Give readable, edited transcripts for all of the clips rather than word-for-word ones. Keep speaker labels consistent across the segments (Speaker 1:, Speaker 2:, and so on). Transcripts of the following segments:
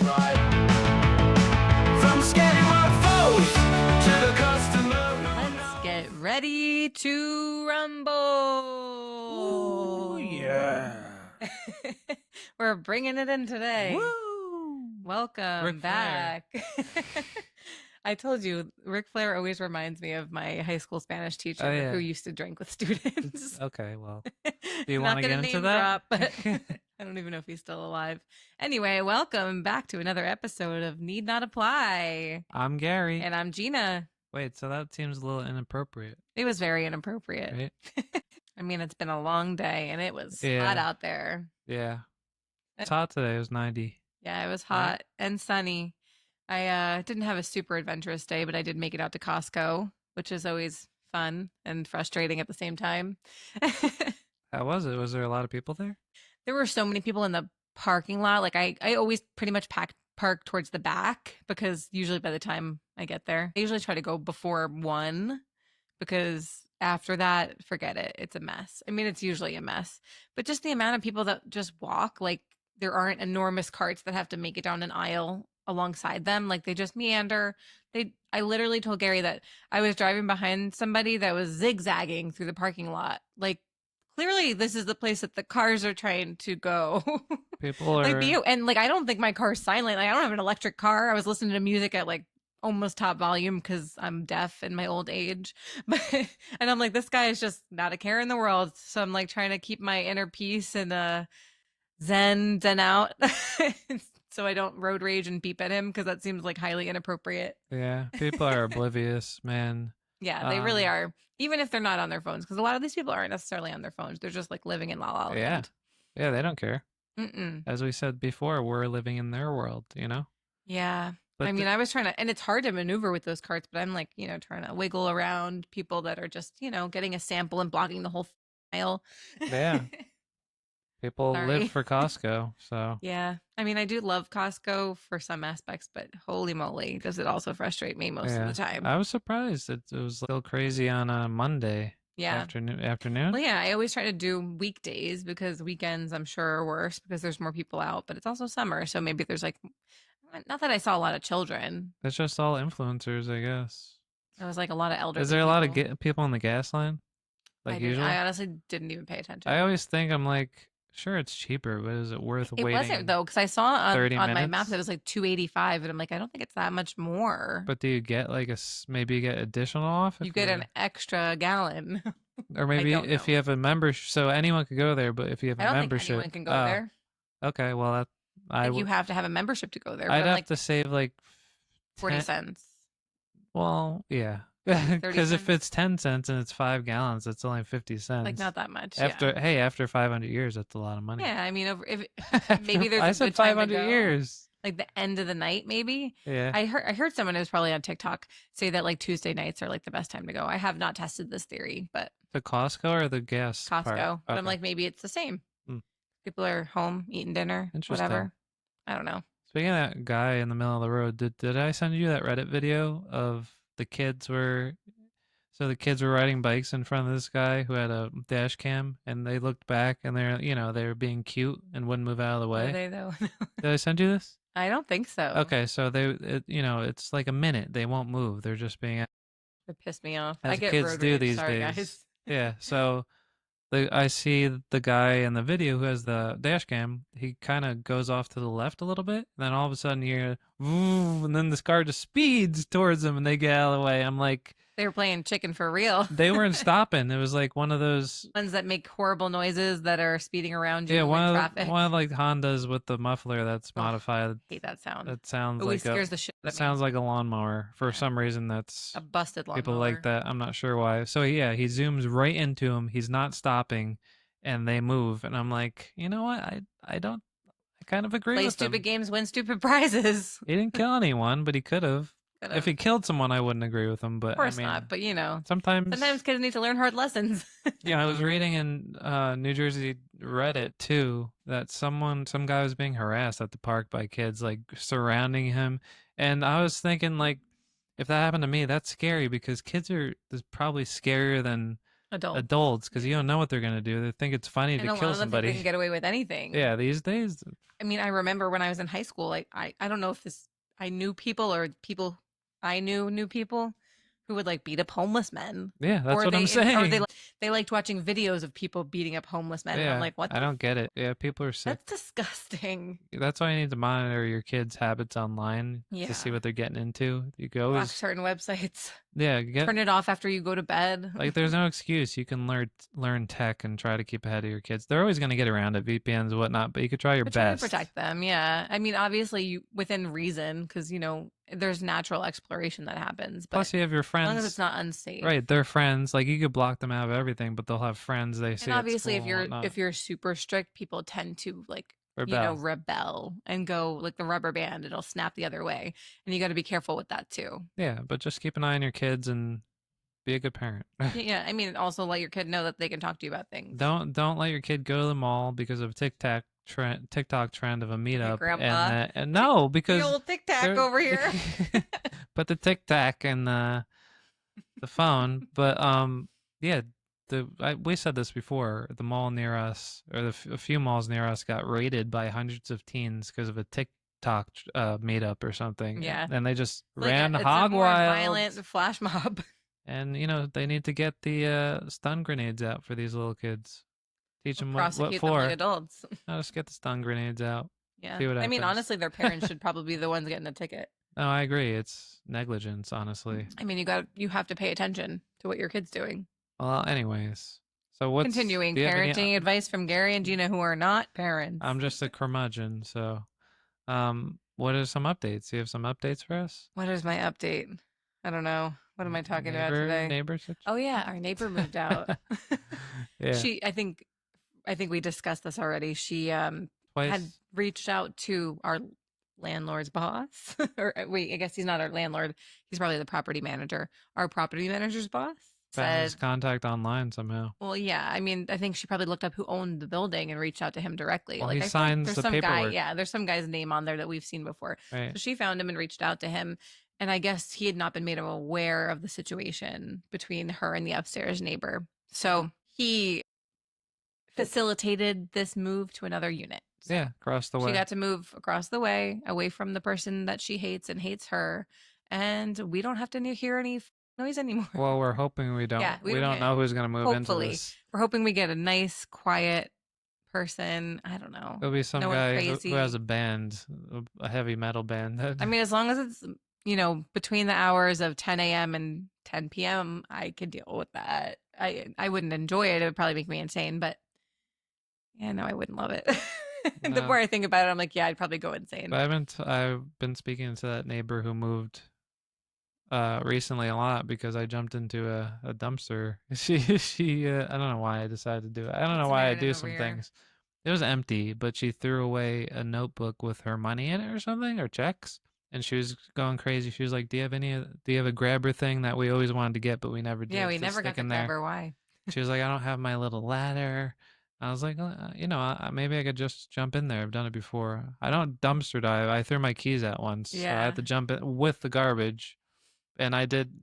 Speaker 1: right. From scary foes to the customer.
Speaker 2: Let's get ready to rumble.
Speaker 3: Ooh, yeah.
Speaker 2: We're bringing it in today.
Speaker 3: Woo!
Speaker 2: Welcome
Speaker 3: Ric Flair.
Speaker 2: back. I told you, Ric Flair always reminds me of my high school Spanish teacher
Speaker 3: Oh, yeah.
Speaker 2: who used to drink with students.
Speaker 3: Okay, well, do you
Speaker 2: Not
Speaker 3: want to
Speaker 2: gonna
Speaker 3: get into
Speaker 2: name
Speaker 3: that?
Speaker 2: drop, but I don't even know if he's still alive. Anyway, welcome back to another episode of Need Not Apply.
Speaker 3: I'm Gary.
Speaker 2: And I'm Gina.
Speaker 3: Wait, so that seems a little inappropriate,
Speaker 2: It was very inappropriate.
Speaker 3: right?
Speaker 2: I mean, it's been a long day and it was
Speaker 3: Yeah.
Speaker 2: hot out there.
Speaker 3: Yeah. It's hot today. It was 90.
Speaker 2: Yeah, it was
Speaker 3: Right.
Speaker 2: hot and sunny. I didn't have a super adventurous day, but I did make it out to Costco, which is always fun and frustrating at the same time.
Speaker 3: How was it? Was there a lot of people there?
Speaker 2: There were so many people in the parking lot. Like I always pretty much park towards the back because usually by the time I get there, I usually try to go before 1 because after that, forget it. It's a mess. I mean, it's usually a mess, but just the amount of people that just walk, like there aren't enormous carts that have to make it down an aisle alongside them. Like they just meander. I literally told Gary that I was driving behind somebody that was zigzagging through the parking lot. Like clearly this is the place that the cars are trying to go.
Speaker 3: People are.
Speaker 2: And like I don't think my car's silent. Like I don't have an electric car. I was listening to music at like almost top volume because I'm deaf in my old age. But and I'm like, this guy is just not a care in the world. So I'm like trying to keep my inner peace and zen out. So I don't road rage and beep at him because that seems like highly inappropriate.
Speaker 3: Yeah, people are oblivious, man.
Speaker 2: Yeah, they really are. Even if they're not on their phones, because a lot of these people aren't necessarily on their phones. They're just like living in La La
Speaker 3: Yeah.
Speaker 2: Land.
Speaker 3: Yeah, they don't care.
Speaker 2: Mm-mm.
Speaker 3: As we said before, we're living in their world, you know?
Speaker 2: Yeah.
Speaker 3: But
Speaker 2: I mean, I was trying to, and it's hard to maneuver with those carts, but I'm like, trying to wiggle around people that are just, getting a sample and blocking the whole aisle.
Speaker 3: Yeah. People
Speaker 2: Sorry.
Speaker 3: live for Costco, so.
Speaker 2: Yeah. I mean, I do love Costco for some aspects, but holy moly, does it also frustrate me most of the time.
Speaker 3: I was surprised. It was still crazy on a Monday
Speaker 2: Yeah.
Speaker 3: afternoon.
Speaker 2: Well, yeah, I always try to do weekdays because weekends I'm sure are worse because there's more people out, but it's also summer. So maybe there's like, not that I saw a lot of children.
Speaker 3: It's just all influencers, I guess.
Speaker 2: It was like a lot of elderly
Speaker 3: Is there a lot of
Speaker 2: people.
Speaker 3: people on the gas line? Like usually?
Speaker 2: I honestly didn't even pay attention.
Speaker 3: I always think I'm like, sure, it's cheaper, but is it worth
Speaker 2: It
Speaker 3: waiting?
Speaker 2: wasn't though, because I saw on
Speaker 3: 30
Speaker 2: my
Speaker 3: minutes?
Speaker 2: map that it was like $2.85, and I'm like, I don't think it's that much more.
Speaker 3: But do you get like maybe you get additional off?
Speaker 2: You get an extra gallon.
Speaker 3: Or maybe
Speaker 2: don't
Speaker 3: if
Speaker 2: know.
Speaker 3: you have a membership, so anyone could go there, but if you have
Speaker 2: I
Speaker 3: a
Speaker 2: don't
Speaker 3: membership.
Speaker 2: think anyone can go
Speaker 3: Oh,
Speaker 2: there.
Speaker 3: Okay, well,
Speaker 2: I think you have to have a membership to go there.
Speaker 3: I'd
Speaker 2: but
Speaker 3: have
Speaker 2: like
Speaker 3: to save like
Speaker 2: 40 cents.
Speaker 3: Well, yeah.
Speaker 2: 30
Speaker 3: Because if
Speaker 2: cents.
Speaker 3: it's 10 cents and it's 5 gallons, it's only 50 cents.
Speaker 2: Like not that much.
Speaker 3: After 500 years, that's a lot of money.
Speaker 2: Yeah, I mean, if
Speaker 3: After-
Speaker 2: maybe there's
Speaker 3: I
Speaker 2: a
Speaker 3: said
Speaker 2: good time to
Speaker 3: 500
Speaker 2: go.
Speaker 3: years.
Speaker 2: Like the end of the night, maybe.
Speaker 3: Yeah.
Speaker 2: I heard someone, it was probably on TikTok, say that like Tuesday nights are like the best time to go. I have not tested this theory, but
Speaker 3: The Costco or the gas
Speaker 2: Costco.
Speaker 3: part?
Speaker 2: But I'm
Speaker 3: Okay.
Speaker 2: like, maybe it's the same.
Speaker 3: Hmm.
Speaker 2: People are home eating dinner,
Speaker 3: Interesting.
Speaker 2: whatever. I don't know.
Speaker 3: Speaking of that guy in the middle of the road, did I send you that Reddit video of the kids were riding bikes in front of this guy who had a dash cam, and they looked back and they were being cute and wouldn't move out of the
Speaker 2: Are
Speaker 3: way.
Speaker 2: they though?
Speaker 3: Did I send you this?
Speaker 2: I don't think so.
Speaker 3: Okay, so it's like a minute. They won't move. They're just being
Speaker 2: It pissed me off.
Speaker 3: as
Speaker 2: I get
Speaker 3: kids
Speaker 2: road
Speaker 3: do
Speaker 2: rage.
Speaker 3: these
Speaker 2: Sorry,
Speaker 3: days.
Speaker 2: guys.
Speaker 3: Yeah, so I see the guy in the video who has the dash cam. He kind of goes off to the left a little bit, and then all of a sudden you hear, "Vroom," and then this car just speeds towards them, and they get out of the way. I'm like,
Speaker 2: They were playing chicken for real.
Speaker 3: they weren't stopping. It was like one of those.
Speaker 2: Ones that make horrible noises that are speeding around you
Speaker 3: Yeah,
Speaker 2: in traffic.
Speaker 3: one of like Hondas with the muffler that's
Speaker 2: Oh,
Speaker 3: modified.
Speaker 2: hate that sound.
Speaker 3: That sounds
Speaker 2: Always
Speaker 3: like
Speaker 2: scares the shit out
Speaker 3: it
Speaker 2: of me.
Speaker 3: sounds like a lawnmower. For
Speaker 2: Yeah.
Speaker 3: some reason, that's
Speaker 2: A busted lawnmower.
Speaker 3: people like that. I'm not sure why. So yeah, he zooms right into him. He's not stopping, and they move. And I'm like, you know what? I kind of agree
Speaker 2: Play
Speaker 3: with
Speaker 2: stupid
Speaker 3: him.
Speaker 2: games, win stupid prizes.
Speaker 3: He didn't kill anyone, but he could have.
Speaker 2: Could've.
Speaker 3: If he killed someone, I wouldn't agree with him. But
Speaker 2: Of course
Speaker 3: I mean,
Speaker 2: not, but
Speaker 3: sometimes
Speaker 2: kids need to learn hard lessons.
Speaker 3: Yeah, I was reading in New Jersey Reddit too that some guy was being harassed at the park by kids like surrounding him, and I was thinking like, if that happened to me, that's scary because kids are probably scarier than
Speaker 2: Adults.
Speaker 3: because you don't know what they're gonna do. They think it's funny
Speaker 2: And
Speaker 3: to
Speaker 2: a lot
Speaker 3: kill
Speaker 2: of them think they
Speaker 3: somebody.
Speaker 2: can get away with anything.
Speaker 3: Yeah, these days.
Speaker 2: I mean, I remember when I was in high school, like I don't know if this I knew people or people I knew people who would like beat up homeless men.
Speaker 3: Yeah, that's
Speaker 2: Or
Speaker 3: what I'm
Speaker 2: or
Speaker 3: saying.
Speaker 2: they liked watching videos of people beating up homeless men. And I'm
Speaker 3: Yeah,
Speaker 2: like, what
Speaker 3: I
Speaker 2: the
Speaker 3: don't get it. Yeah, people are sick.
Speaker 2: That's disgusting.
Speaker 3: That's why you need to monitor your kids' habits online to see
Speaker 2: Yeah.
Speaker 3: what they're getting into. You can
Speaker 2: Block
Speaker 3: always,
Speaker 2: certain websites.
Speaker 3: yeah, get
Speaker 2: Turn it off after you go to bed.
Speaker 3: like there's no excuse. You can learn tech and try to keep ahead of your kids. They're always gonna get around it, VPNs and whatnot, but you could try your
Speaker 2: But try to
Speaker 3: best.
Speaker 2: protect them. Yeah. I mean, obviously, you within reason, because there's natural exploration that happens. But
Speaker 3: Plus, you have your
Speaker 2: as long as
Speaker 3: friends.
Speaker 2: it's not unsafe.
Speaker 3: Right, they're friends. Like you could block them out of everything, but they'll have friends they see
Speaker 2: And obviously,
Speaker 3: at school and whatnot.
Speaker 2: if you're super strict, people tend to like
Speaker 3: Rebel.
Speaker 2: rebel and go like the rubber band. It'll snap the other way, and you got to be careful with that too.
Speaker 3: Yeah, but just keep an eye on your kids and be a good parent.
Speaker 2: Yeah, I mean, also let your kid know that they can talk to you about things.
Speaker 3: Don't let your kid go to the mall because of TikTok trend of a meetup.
Speaker 2: grandpa.
Speaker 3: And no,
Speaker 2: The
Speaker 3: because
Speaker 2: old tic tac
Speaker 3: they're-
Speaker 2: over here.
Speaker 3: Put the tic tac in the phone. But yeah, we said this before. The mall near us, or a few malls near us, got raided by hundreds of teens because of a TikTok meetup or something.
Speaker 2: Yeah.
Speaker 3: and they just
Speaker 2: Like
Speaker 3: ran
Speaker 2: it's
Speaker 3: hog
Speaker 2: a more
Speaker 3: wild.
Speaker 2: violent flash mob.
Speaker 3: And they need to get the stun grenades out for these little kids. Teach them what
Speaker 2: Prosecute
Speaker 3: for.
Speaker 2: them like adults.
Speaker 3: No, just get the stun grenades out.
Speaker 2: Yeah.
Speaker 3: See what
Speaker 2: I mean,
Speaker 3: happens.
Speaker 2: honestly, their parents should probably be the ones getting the ticket.
Speaker 3: No, I agree. It's negligence, honestly.
Speaker 2: I mean, you have to pay attention to what your kid's doing.
Speaker 3: Well, anyways. So what's
Speaker 2: Continuing
Speaker 3: do you have any-
Speaker 2: parenting advice from Gary and Gina, who are not parents.
Speaker 3: I'm just a curmudgeon, so what are some updates? Do you have some updates for us?
Speaker 2: What is my update? I don't know. What am I talking about today?
Speaker 3: Neighbor situation?
Speaker 2: Oh yeah, our neighbor moved out.
Speaker 3: Yeah.
Speaker 2: I think we discussed this already. She
Speaker 3: Twice.
Speaker 2: had reached out to our landlord's boss. Or wait, I guess he's not our landlord. He's probably the property manager. Our property manager's boss
Speaker 3: Found his
Speaker 2: said,
Speaker 3: contact online somehow.
Speaker 2: well, yeah, I mean, I think she probably looked up who owned the building and reached out to him directly.
Speaker 3: Well,
Speaker 2: like
Speaker 3: he
Speaker 2: I feel like
Speaker 3: signs
Speaker 2: there's
Speaker 3: the
Speaker 2: some guy,
Speaker 3: paperwork.
Speaker 2: yeah, there's some guy's name on there that we've seen before.
Speaker 3: Right.
Speaker 2: So she found him and reached out to him. And I guess he had not been made aware of the situation between her and the upstairs neighbor. So he facilitated this move to another unit. So
Speaker 3: Yeah, across the way.
Speaker 2: she got to move across the way, away from the person that she hates and hates her. And we don't have to hear any noise anymore.
Speaker 3: Well, we're hoping we don't.
Speaker 2: Yeah,
Speaker 3: we
Speaker 2: we
Speaker 3: don't
Speaker 2: don't
Speaker 3: know who's going to move
Speaker 2: Hopefully.
Speaker 3: into this.
Speaker 2: We're hoping we get a nice, quiet person. I don't know.
Speaker 3: There'll be some
Speaker 2: No one
Speaker 3: guy
Speaker 2: crazy.
Speaker 3: who has a band, a heavy metal band.
Speaker 2: I mean, as long as it's, between the hours of 10 a.m. and 10 p.m., I could deal with that. I wouldn't enjoy it. It would probably make me insane, but yeah, no, I wouldn't love it. The
Speaker 3: No.
Speaker 2: more I think about it, I'm like, yeah, I'd probably go insane.
Speaker 3: But I've been speaking to that neighbor who moved recently a lot because I jumped into a dumpster. She I don't know why I decided to do it. I don't know
Speaker 2: What's the
Speaker 3: why I
Speaker 2: narrative
Speaker 3: do
Speaker 2: over
Speaker 3: some
Speaker 2: here?
Speaker 3: things. It was empty, but she threw away a notebook with her money in it or something, or checks. And she was going crazy. She was like, "Do you have a grabber thing that we always wanted to get, but we never did?"
Speaker 2: Yeah, we
Speaker 3: to
Speaker 2: never got
Speaker 3: stick
Speaker 2: the
Speaker 3: in there?"
Speaker 2: grabber. Why?
Speaker 3: She was like, "I don't have my little ladder." I was like, maybe I could just jump in there. I've done it before. I don't dumpster dive. I threw my keys out once, so I
Speaker 2: Yeah.
Speaker 3: had to jump in with the garbage, and I did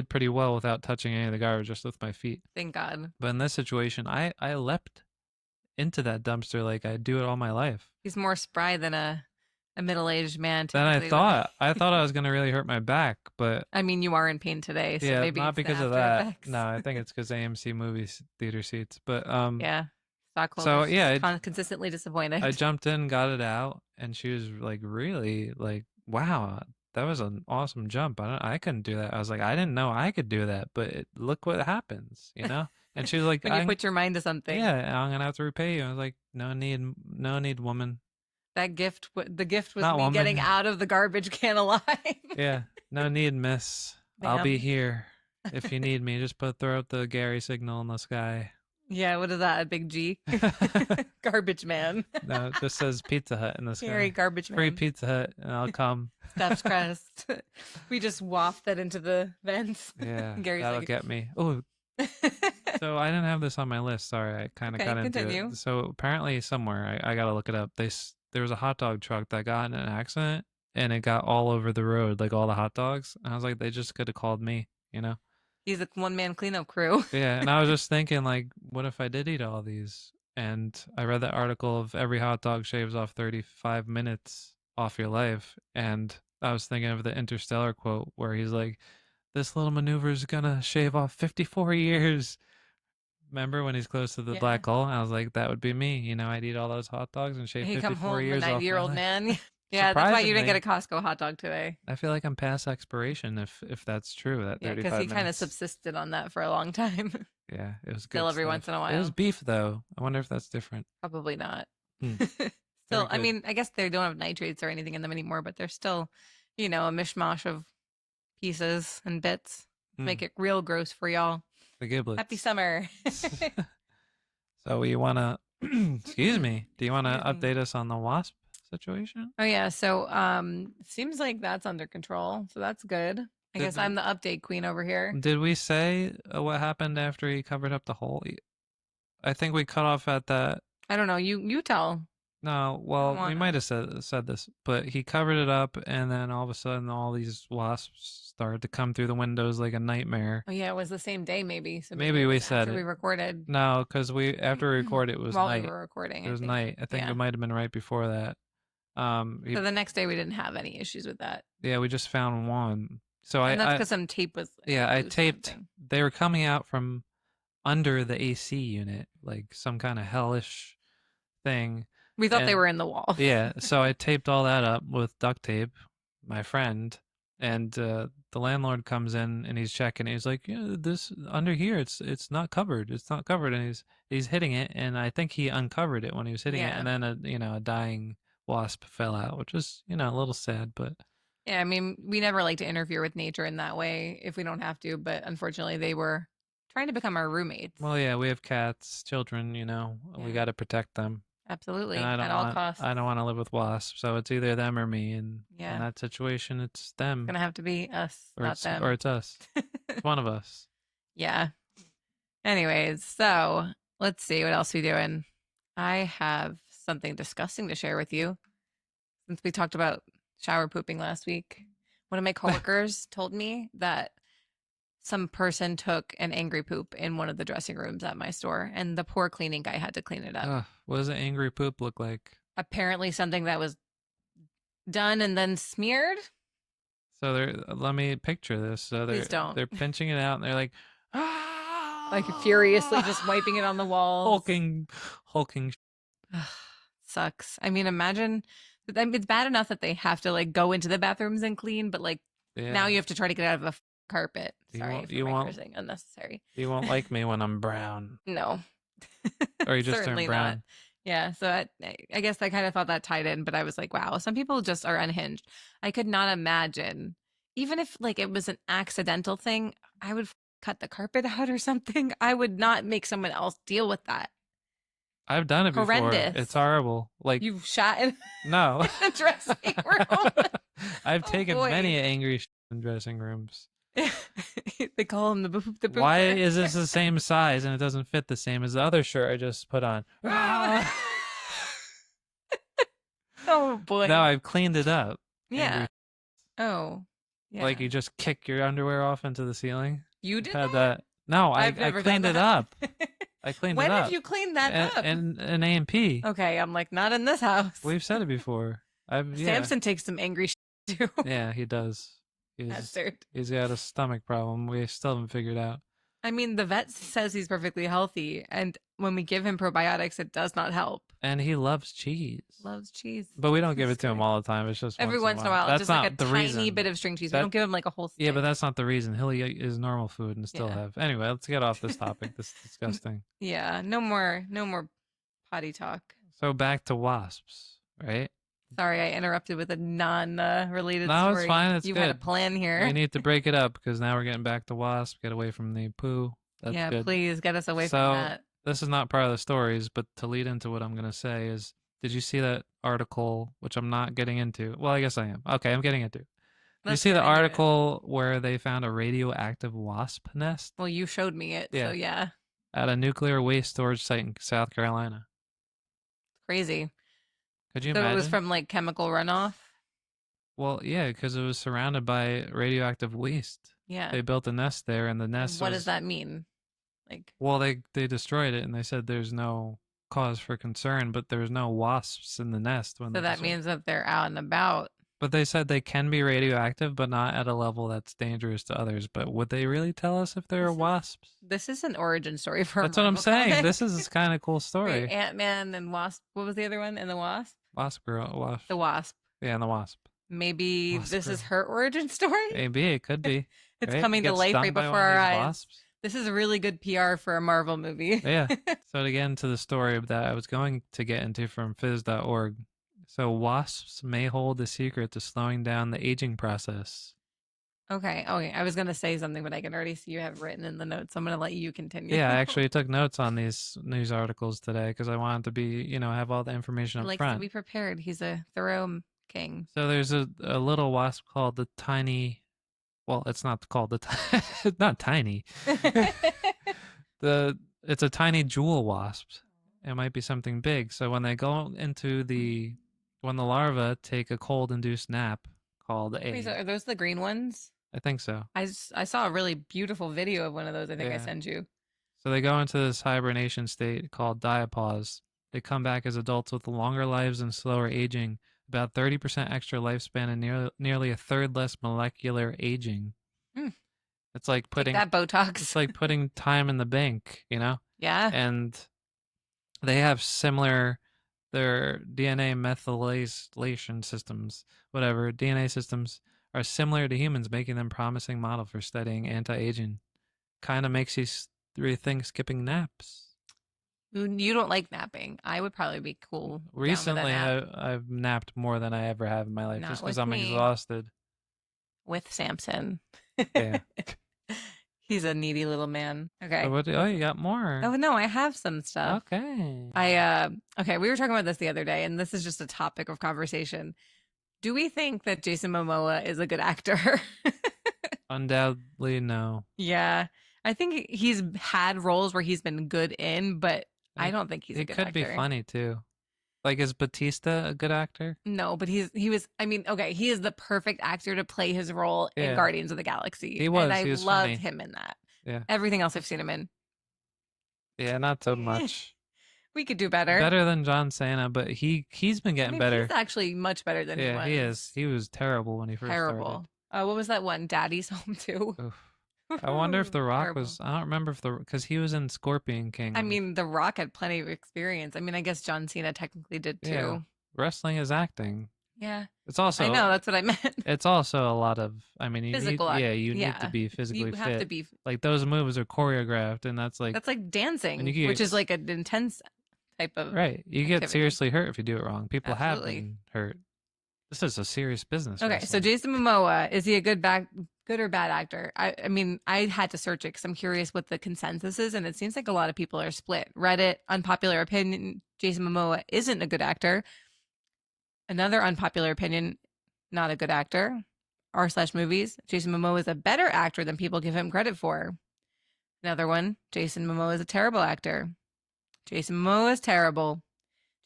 Speaker 3: pretty well without touching any of the garbage, just with my feet.
Speaker 2: Thank God.
Speaker 3: But in this situation, I leapt into that dumpster like I do it all my life.
Speaker 2: He's more spry than a middle-aged man.
Speaker 3: Then I
Speaker 2: typically would
Speaker 3: thought
Speaker 2: be.
Speaker 3: I thought I was gonna really hurt my back, but
Speaker 2: I mean, you are in pain today, so
Speaker 3: yeah,
Speaker 2: maybe
Speaker 3: not
Speaker 2: it's the
Speaker 3: because of
Speaker 2: after
Speaker 3: that.
Speaker 2: effects.
Speaker 3: No, I think it's because AMC movie theater seats. But
Speaker 2: Yeah. Stockholm.
Speaker 3: So,
Speaker 2: is
Speaker 3: yeah,
Speaker 2: consistently disappointed.
Speaker 3: I jumped in, got it out, and she was like, really, like, wow, that was an awesome jump. I couldn't do that. I was like, I didn't know I could do that, but look what happens, And she was like,
Speaker 2: when you put your mind to something.
Speaker 3: yeah, I'm gonna have to repay you. I was like, no need, woman.
Speaker 2: That gift, the gift was
Speaker 3: Not
Speaker 2: me
Speaker 3: woman.
Speaker 2: getting out of the garbage can alive.
Speaker 3: Yeah, no need, miss. I'll be
Speaker 2: Ma'am.
Speaker 3: here if you need me. Just throw up the Gary signal in the sky.
Speaker 2: Yeah, what is that? A big G? Garbage man.
Speaker 3: No, it just says Pizza Hut in the sky.
Speaker 2: Gary Garbage
Speaker 3: Free
Speaker 2: Man.
Speaker 3: Pizza Hut, and I'll come.
Speaker 2: Stuffed crust. We just waft that into the vents.
Speaker 3: Yeah,
Speaker 2: Gary's
Speaker 3: that'll
Speaker 2: like-
Speaker 3: get me. Oh, so I didn't have this on my list. Sorry, I kind of
Speaker 2: Okay,
Speaker 3: got into
Speaker 2: continue.
Speaker 3: it. So apparently somewhere, I gotta look it up. There was a hot dog truck that got in an accident, and it got all over the road, like all the hot dogs. And I was like, they just could have called me,
Speaker 2: He's a one-man cleanup crew.
Speaker 3: Yeah, and I was just thinking, like, what if I did eat all these? And I read that article of every hot dog shaves off 35 minutes off your life. And I was thinking of the Interstellar quote where he's like, this little maneuver is gonna shave off 54 years. Remember when he's close to the
Speaker 2: Yeah.
Speaker 3: black hole? I was like, that would be me. You know, I'd eat all those hot dogs and shave
Speaker 2: He come
Speaker 3: 54
Speaker 2: home, a
Speaker 3: years off my
Speaker 2: 90-year-old
Speaker 3: life.
Speaker 2: man. Yeah, that's why you didn't get a
Speaker 3: Surprisingly,
Speaker 2: Costco hot dog today.
Speaker 3: I feel like I'm past expiration if that's true. That
Speaker 2: Yeah,
Speaker 3: 35
Speaker 2: because he kind of
Speaker 3: minutes.
Speaker 2: subsisted on that for a long time.
Speaker 3: Yeah, it was good
Speaker 2: Still every
Speaker 3: stuff.
Speaker 2: once in a
Speaker 3: It was
Speaker 2: while.
Speaker 3: beef though. I wonder if that's different.
Speaker 2: Probably not.
Speaker 3: Hmm.
Speaker 2: Still, I
Speaker 3: good.
Speaker 2: mean, I guess they don't have nitrates or anything in them anymore, but they're still, a mishmash of pieces and bits. Make it real gross for y'all.
Speaker 3: The giblets.
Speaker 2: Happy summer.
Speaker 3: So you want to, excuse me, do you want to
Speaker 2: Excuse me.
Speaker 3: update us on the Wasp situation?
Speaker 2: Oh yeah, so seems like that's under control. So that's good. I guess I'm the update queen over here.
Speaker 3: Did we say what happened after he covered up the hole? I think we cut off at that.
Speaker 2: I don't know. You tell.
Speaker 3: No, well, we
Speaker 2: wanna.
Speaker 3: might have said this, but he covered it up, and then all of a sudden, all these wasps started to come through the windows like a nightmare.
Speaker 2: Oh yeah, it was the same day maybe. So
Speaker 3: Maybe
Speaker 2: it
Speaker 3: we
Speaker 2: was
Speaker 3: said
Speaker 2: after
Speaker 3: it.
Speaker 2: we recorded.
Speaker 3: No, because after we recorded, it was
Speaker 2: While
Speaker 3: night.
Speaker 2: we were recording.
Speaker 3: It was
Speaker 2: I think.
Speaker 3: night. I think
Speaker 2: Yeah.
Speaker 3: it might have been right before that.
Speaker 2: So the next day we didn't have any issues with that.
Speaker 3: Yeah, we just found one. So
Speaker 2: And that's because some tape was.
Speaker 3: yeah, I
Speaker 2: loose or
Speaker 3: taped.
Speaker 2: something.
Speaker 3: They were coming out from under the AC unit, like some kind of hellish thing.
Speaker 2: We thought they
Speaker 3: And-
Speaker 2: were in the wall.
Speaker 3: Yeah, so I taped all that up with duct tape, my friend, and the landlord comes in and he's checking. He's like, "Yeah, this under here, it's not covered. It's not covered." And he's hitting it, and I think he uncovered it when he was hitting it,
Speaker 2: Yeah.
Speaker 3: and then a dying wasp fell out, which is a little sad, but
Speaker 2: Yeah, I mean, we never like to interfere with nature in that way if we don't have to, but unfortunately they were trying to become our roommates.
Speaker 3: well, yeah, we have cats, children, we
Speaker 2: Yeah.
Speaker 3: got to protect them.
Speaker 2: Absolutely.
Speaker 3: And
Speaker 2: At all costs.
Speaker 3: I don't want to live with wasps, so it's either them or me. And
Speaker 2: Yeah.
Speaker 3: in that situation, it's them,
Speaker 2: It's gonna have to be us,
Speaker 3: or
Speaker 2: not
Speaker 3: it's
Speaker 2: them.
Speaker 3: or it's us. It's one of us.
Speaker 2: Yeah. Anyways, so let's see what else we doing. I have something disgusting to share with you. Since we talked about shower pooping last week, one of my coworkers told me that some person took an angry poop in one of the dressing rooms at my store, and the poor cleaning guy had to clean it up.
Speaker 3: Ugh, what does an angry poop look like?
Speaker 2: Apparently, something that was done and then smeared.
Speaker 3: So let me picture this. So
Speaker 2: Please don't.
Speaker 3: they're pinching it out, and they're like,
Speaker 2: Like furiously just wiping it on the walls.
Speaker 3: hulking.
Speaker 2: Sucks. I mean, imagine. It's bad enough that they have to like go into the bathrooms and clean, but like
Speaker 3: Yeah.
Speaker 2: now you have to try to get out of a carpet.
Speaker 3: You
Speaker 2: Sorry
Speaker 3: won't-
Speaker 2: for
Speaker 3: you
Speaker 2: my
Speaker 3: won't-
Speaker 2: cursing. Unnecessary.
Speaker 3: You won't like me when I'm brown,
Speaker 2: No.
Speaker 3: or you just turn
Speaker 2: Certainly
Speaker 3: brown.
Speaker 2: not. Yeah, so I guess I kind of thought that tied in, but I was like, wow, some people just are unhinged. I could not imagine, even if like it was an accidental thing, I would cut the carpet out or something. I would not make someone else deal with that.
Speaker 3: I've done it before.
Speaker 2: Horrendous.
Speaker 3: It's horrible. Like
Speaker 2: You've shot in
Speaker 3: no.
Speaker 2: the dressing room.
Speaker 3: I've
Speaker 2: Oh,
Speaker 3: taken
Speaker 2: boy.
Speaker 3: many angry in dressing rooms.
Speaker 2: They call him the poop.
Speaker 3: Why is this the same size and it doesn't fit the same as the other shirt I just put on?
Speaker 2: Oh boy.
Speaker 3: No, I've cleaned it up.
Speaker 2: Yeah.
Speaker 3: Angry.
Speaker 2: Oh. Yeah.
Speaker 3: Like you just kick your underwear off into the ceiling.
Speaker 2: You did
Speaker 3: Had
Speaker 2: that?
Speaker 3: No, I
Speaker 2: I've never done
Speaker 3: cleaned it
Speaker 2: that.
Speaker 3: up. I cleaned
Speaker 2: When
Speaker 3: it up.
Speaker 2: have you cleaned that up?
Speaker 3: And an A&P.
Speaker 2: Okay, I'm like, not in this house.
Speaker 3: We've said it before. Yeah.
Speaker 2: Samson takes some angry too.
Speaker 3: Yeah, he does.
Speaker 2: Bastard.
Speaker 3: He's got a stomach problem. We still haven't figured out.
Speaker 2: I mean, the vet says he's perfectly healthy, and when we give him probiotics, it does not help.
Speaker 3: And he loves cheese.
Speaker 2: Loves cheese.
Speaker 3: But we don't give it
Speaker 2: That's
Speaker 3: to him
Speaker 2: great.
Speaker 3: all the time. It's just
Speaker 2: Every once in a while,
Speaker 3: That's
Speaker 2: just
Speaker 3: not
Speaker 2: like a
Speaker 3: the
Speaker 2: tiny
Speaker 3: reason.
Speaker 2: bit of string cheese.
Speaker 3: That-
Speaker 2: We don't give him like a whole stick.
Speaker 3: Yeah, but that's not the reason. He'll eat his normal food and still
Speaker 2: Yeah.
Speaker 3: have. Anyway, let's get off this topic. This is disgusting.
Speaker 2: Yeah, no more potty talk.
Speaker 3: So back to wasps, right?
Speaker 2: Sorry, I interrupted with a non-related
Speaker 3: No,
Speaker 2: story.
Speaker 3: it's fine. It's
Speaker 2: you
Speaker 3: good.
Speaker 2: had a plan here.
Speaker 3: We need to break it up because now we're getting back to wasp. Get away from the poo. That's
Speaker 2: yeah,
Speaker 3: good.
Speaker 2: please get us away
Speaker 3: So,
Speaker 2: from that.
Speaker 3: This is not part of the stories, but to lead into what I'm going to say is, did you see that article, which I'm not getting into? Well, I guess I am. Okay, I'm getting into. Did you
Speaker 2: Let's
Speaker 3: see
Speaker 2: get
Speaker 3: the
Speaker 2: into it.
Speaker 3: article where they found a radioactive wasp nest
Speaker 2: Well, you showed me it,
Speaker 3: Yeah.
Speaker 2: so yeah,
Speaker 3: at a nuclear waste storage site in South Carolina?
Speaker 2: crazy.
Speaker 3: Could you
Speaker 2: So
Speaker 3: imagine?
Speaker 2: it was from like chemical runoff.
Speaker 3: Well, yeah, because it was surrounded by radioactive waste.
Speaker 2: Yeah.
Speaker 3: They built a nest there, and the
Speaker 2: And
Speaker 3: nest
Speaker 2: what
Speaker 3: was,
Speaker 2: does that mean? Like,
Speaker 3: well, they destroyed it, and they said there's no cause for concern, but there's no wasps in the nest when
Speaker 2: so
Speaker 3: they
Speaker 2: that
Speaker 3: destroyed.
Speaker 2: means that they're out and about.
Speaker 3: But they said they can be radioactive, but not at a level that's dangerous to others. But would they really tell us if there are
Speaker 2: This is-
Speaker 3: wasps?
Speaker 2: This is an origin story for a
Speaker 3: That's what I'm
Speaker 2: Marvel
Speaker 3: saying.
Speaker 2: comic.
Speaker 3: This is kind of cool
Speaker 2: Wait,
Speaker 3: story.
Speaker 2: Ant-Man and Wasp. What was the other one? And the Wasp?
Speaker 3: Wasp girl, wasp.
Speaker 2: The Wasp.
Speaker 3: Yeah, and the wasp.
Speaker 2: Maybe
Speaker 3: Wasp
Speaker 2: this is
Speaker 3: girl.
Speaker 2: her origin story.
Speaker 3: Maybe it could be.
Speaker 2: It's
Speaker 3: right?
Speaker 2: coming to
Speaker 3: Get
Speaker 2: life
Speaker 3: stung
Speaker 2: right
Speaker 3: by
Speaker 2: before
Speaker 3: one of
Speaker 2: our
Speaker 3: these
Speaker 2: eyes.
Speaker 3: wasps.
Speaker 2: This is really good PR for a Marvel movie.
Speaker 3: Yeah. So to get into the story that I was going to get into from fizz.org. So wasps may hold the secret to slowing down the aging process.
Speaker 2: Okay. I was gonna say something, but I can already see you have written in the notes. So I'm gonna let you continue.
Speaker 3: Yeah, I actually took notes on these news articles today because I wanted to be, have all the information
Speaker 2: He
Speaker 3: up
Speaker 2: likes
Speaker 3: front.
Speaker 2: to be prepared. He's a thorough king.
Speaker 3: So there's a little wasp called the tiny. Well, it's not called it's not tiny. It's a tiny jewel wasp. It might be something big. So when they go into when the larvae take a cold-induced nap called
Speaker 2: Wait, so
Speaker 3: a,
Speaker 2: are those the green ones?
Speaker 3: I think so.
Speaker 2: I saw a really beautiful video of one of those. I think I
Speaker 3: Yeah.
Speaker 2: sent you.
Speaker 3: So they go into this hibernation state called diapause. They come back as adults with longer lives and slower aging, about 30% extra lifespan and nearly a third less molecular aging.
Speaker 2: Hmm.
Speaker 3: It's like
Speaker 2: Take
Speaker 3: putting
Speaker 2: that Botox.
Speaker 3: it's like putting time in the bank,
Speaker 2: Yeah.
Speaker 3: And they have their DNA methylation systems, whatever, DNA systems are similar to humans, making them promising model for studying anti-aging. Kind of makes you rethink skipping naps.
Speaker 2: You don't like napping. I would probably be cool.
Speaker 3: Recently,
Speaker 2: down with, a nap.
Speaker 3: I've napped more than I ever have in my life,
Speaker 2: Not
Speaker 3: just because
Speaker 2: with
Speaker 3: I'm
Speaker 2: me.
Speaker 3: exhausted.
Speaker 2: With Samson.
Speaker 3: Yeah.
Speaker 2: He's a needy little man. Okay.
Speaker 3: So you got more.
Speaker 2: Oh no, I have some stuff.
Speaker 3: Okay.
Speaker 2: Okay, we were talking about this the other day, and this is just a topic of conversation. Do we think that Jason Momoa is a good actor?
Speaker 3: Undoubtedly, no.
Speaker 2: Yeah. I think he's had roles where he's been good in, but I don't think he's a
Speaker 3: He
Speaker 2: good
Speaker 3: could
Speaker 2: actor.
Speaker 3: be funny too. Like, is Batista a good actor?
Speaker 2: No, but he is the perfect actor to play his role in
Speaker 3: Yeah.
Speaker 2: Guardians of the Galaxy.
Speaker 3: He was.
Speaker 2: And I
Speaker 3: He was
Speaker 2: loved
Speaker 3: funny.
Speaker 2: him in that.
Speaker 3: Yeah.
Speaker 2: Everything else I've seen him in.
Speaker 3: Yeah, not so much.
Speaker 2: We could do better.
Speaker 3: Better than John Cena, but he's been getting better.
Speaker 2: He's actually much better than he was.
Speaker 3: Yeah, he is. He was terrible when he first
Speaker 2: Terrible. What was that one? Daddy's Home too.
Speaker 3: started. Oof. I wonder if The Rock
Speaker 2: Terrible.
Speaker 3: was. I don't remember if because he was in Scorpion King.
Speaker 2: I mean, The Rock had plenty of experience. I mean, I guess John Cena technically did too.
Speaker 3: Yeah. Wrestling is acting.
Speaker 2: Yeah.
Speaker 3: It's also.
Speaker 2: I know, that's what I meant.
Speaker 3: It's also a lot of. I mean,
Speaker 2: Physical act-
Speaker 3: you need
Speaker 2: yeah.
Speaker 3: to be physically
Speaker 2: You
Speaker 3: fit.
Speaker 2: have to be.
Speaker 3: Like those moves are choreographed, and that's like
Speaker 2: dancing,
Speaker 3: and you get-
Speaker 2: which is like an intense type of.
Speaker 3: right. You get
Speaker 2: activity.
Speaker 3: seriously hurt if you do it wrong. People
Speaker 2: Absolutely.
Speaker 3: have been hurt. This is a serious business.
Speaker 2: Okay, so
Speaker 3: wrestling.
Speaker 2: Jason Momoa, is he a good or bad actor? I mean, I had to search it because I'm curious what the consensus is, and it seems like a lot of people are split. Reddit, unpopular opinion, Jason Momoa isn't a good actor. Another unpopular opinion, not a good actor. r/movies, Jason Momoa is a better actor than people give him credit for. Another one, Jason Momoa is a terrible actor. Jason Momoa is terrible.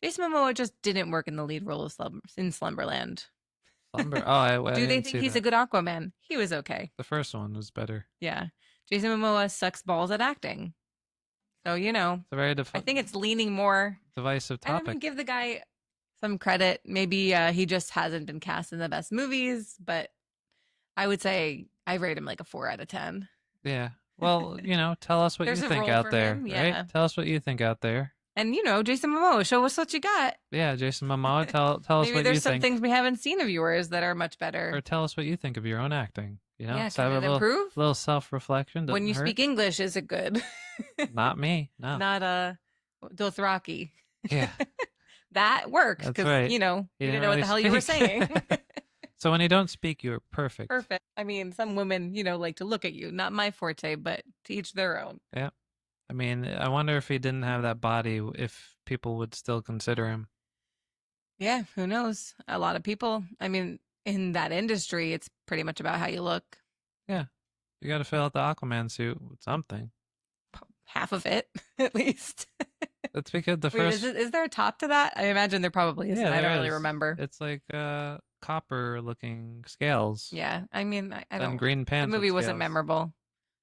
Speaker 2: Jason Momoa just didn't work in the lead role of in Slumberland.
Speaker 3: Slumber. Oh, I
Speaker 2: Do they
Speaker 3: didn't
Speaker 2: think
Speaker 3: see
Speaker 2: he's
Speaker 3: that.
Speaker 2: a good Aquaman? He was okay.
Speaker 3: The first one was better.
Speaker 2: Yeah. Jason Momoa sucks balls at acting. So,
Speaker 3: It's a very
Speaker 2: I think it's leaning more.
Speaker 3: divisive
Speaker 2: I'm going
Speaker 3: topic.
Speaker 2: to give the guy some credit. Maybe he just hasn't been cast in the best movies, but I would say I rate him like a 4 out of 10.
Speaker 3: Yeah. Well, tell us what you
Speaker 2: There's a
Speaker 3: think
Speaker 2: role
Speaker 3: out
Speaker 2: for
Speaker 3: there,
Speaker 2: him, yeah.
Speaker 3: right? Tell us what you think out there.
Speaker 2: And, Jason Momoa, show us what you got.
Speaker 3: Yeah, Jason Momoa, tell us
Speaker 2: Maybe
Speaker 3: what
Speaker 2: there's
Speaker 3: you
Speaker 2: some
Speaker 3: think,
Speaker 2: things we haven't seen of yours that are much better.
Speaker 3: or tell us what you think of your own acting.
Speaker 2: Yeah,
Speaker 3: Just have
Speaker 2: can
Speaker 3: a
Speaker 2: it
Speaker 3: little,
Speaker 2: improve?
Speaker 3: little self-reflection.
Speaker 2: When you
Speaker 3: doesn't hurt.
Speaker 2: speak English, is it good?
Speaker 3: Not me. No.
Speaker 2: Not Dothraki.
Speaker 3: Yeah.
Speaker 2: That works
Speaker 3: That's
Speaker 2: because
Speaker 3: right.
Speaker 2: you
Speaker 3: didn't
Speaker 2: didn't know what
Speaker 3: really
Speaker 2: the hell you were
Speaker 3: speak.
Speaker 2: saying.
Speaker 3: So when you don't speak, you're perfect.
Speaker 2: Perfect. I mean, some women, like to look at you. Not my forte, but to each their own.
Speaker 3: I mean, I wonder if he didn't have that body, if people would still consider him.
Speaker 2: Yeah, who knows? A lot of people. I mean, in that industry, it's pretty much about how you look.
Speaker 3: You got to fill out the Aquaman suit with something.
Speaker 2: Half of it, at least.
Speaker 3: That's because the
Speaker 2: Wait,
Speaker 3: first.
Speaker 2: is there a top to that? I imagine there probably is.
Speaker 3: Yeah,
Speaker 2: I don't
Speaker 3: there
Speaker 2: really
Speaker 3: is.
Speaker 2: remember.
Speaker 3: It's like copper-looking scales.
Speaker 2: Yeah, I mean, I
Speaker 3: Then
Speaker 2: don't.
Speaker 3: green
Speaker 2: The
Speaker 3: pants.
Speaker 2: movie
Speaker 3: with
Speaker 2: wasn't
Speaker 3: scales.
Speaker 2: memorable.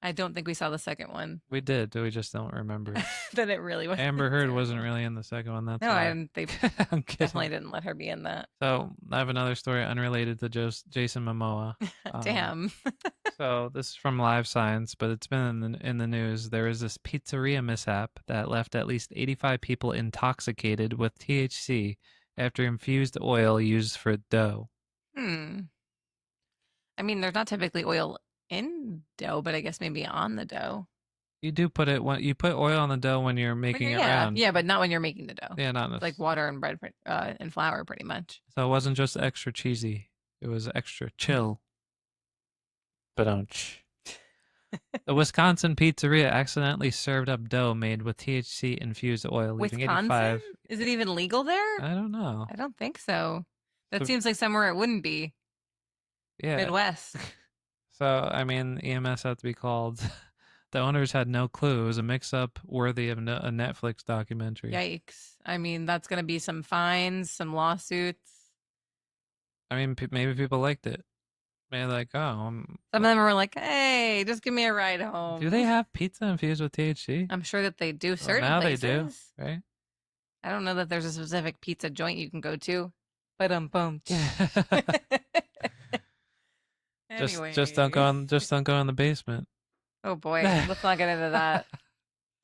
Speaker 2: I don't think we saw the second one.
Speaker 3: We did. We just don't remember.
Speaker 2: Then it really was.
Speaker 3: Amber Heard wasn't really in the second one. That's
Speaker 2: No,
Speaker 3: why.
Speaker 2: they
Speaker 3: I'm
Speaker 2: definitely
Speaker 3: kidding.
Speaker 2: didn't let her be in that.
Speaker 3: So I have another story unrelated to Jason Momoa.
Speaker 2: Damn.
Speaker 3: So this is from Live Science, but it's been in the news. There is this pizzeria mishap that left at least 85 people intoxicated with THC after infused oil used for dough.
Speaker 2: Hmm. I mean, there's not typically oil in dough, but I guess maybe on the dough.
Speaker 3: You do put it when you put oil on the dough when you're making it round.
Speaker 2: Yeah, but not when you're making the dough.
Speaker 3: Yeah, not
Speaker 2: It's like water and bread and flour, pretty much.
Speaker 3: So it wasn't just extra cheesy; it was extra chill. Ba-dunch. The Wisconsin pizzeria accidentally served up dough made with THC infused oil, leaving
Speaker 2: Wisconsin?
Speaker 3: 85.
Speaker 2: Is it even legal there?
Speaker 3: I don't know.
Speaker 2: I don't think so. That
Speaker 3: So-
Speaker 2: seems like somewhere it wouldn't be.
Speaker 3: Yeah.
Speaker 2: Midwest.
Speaker 3: So, I mean, EMS had to be called. The owners had no clue. It was a mix-up worthy of a Netflix documentary.
Speaker 2: Yikes. I mean, that's going to be some fines, some lawsuits.
Speaker 3: I mean, maybe people liked it. Maybe like, oh.
Speaker 2: Some of them were like, hey, just give me a ride home.
Speaker 3: Do they have pizza infused with THC?
Speaker 2: I'm sure that they do
Speaker 3: Well,
Speaker 2: certain
Speaker 3: now
Speaker 2: places.
Speaker 3: they do, right?
Speaker 2: I don't know that there's a specific pizza joint you can go to. But anyway.
Speaker 3: Just don't go in the basement.
Speaker 2: Oh boy, let's not get into that.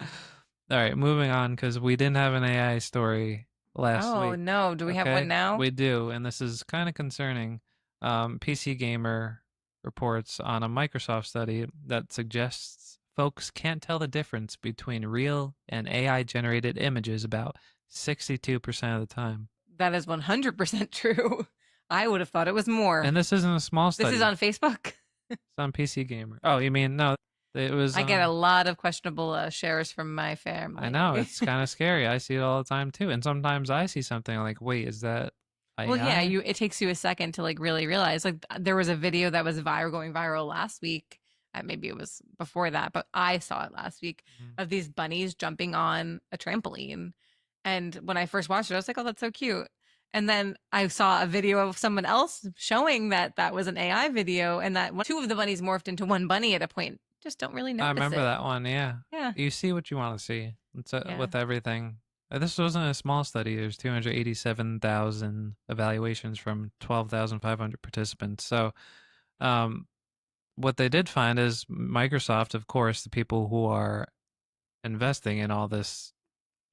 Speaker 3: All right, moving on because we didn't have an AI story last
Speaker 2: Oh
Speaker 3: week.
Speaker 2: no, do we have
Speaker 3: Okay?
Speaker 2: one now?
Speaker 3: We do, and this is kind of concerning. PC Gamer reports on a Microsoft study that suggests folks can't tell the difference between real and AI generated images about 62% of the time.
Speaker 2: That is 100% true. I would have thought it was more.
Speaker 3: And this isn't a small study.
Speaker 2: This is on Facebook.
Speaker 3: It's on PC Gamer. Oh, you mean no? It was.
Speaker 2: I get a lot of questionable shares from my family.
Speaker 3: I know, it's kind of scary. I see it all the time too, and sometimes I see something I'm like, wait, is that AI?
Speaker 2: Well, yeah, it takes you a second to like really realize. Like there was a video that was going viral last week. Maybe it was before that, but I saw it last week of these bunnies jumping on a trampoline. And when I first watched it, I was like, oh, that's so cute. And then I saw a video of someone else showing that that was an AI video and that two of the bunnies morphed into one bunny at a point. Just don't really notice
Speaker 3: I remember
Speaker 2: it.
Speaker 3: that one. Yeah.
Speaker 2: Yeah.
Speaker 3: You see what you want to see. It's
Speaker 2: Yeah.
Speaker 3: with everything. This wasn't a small study. There's 287,000 evaluations from 12,500 participants. So, what they did find is Microsoft, of course, the people who are investing in all this,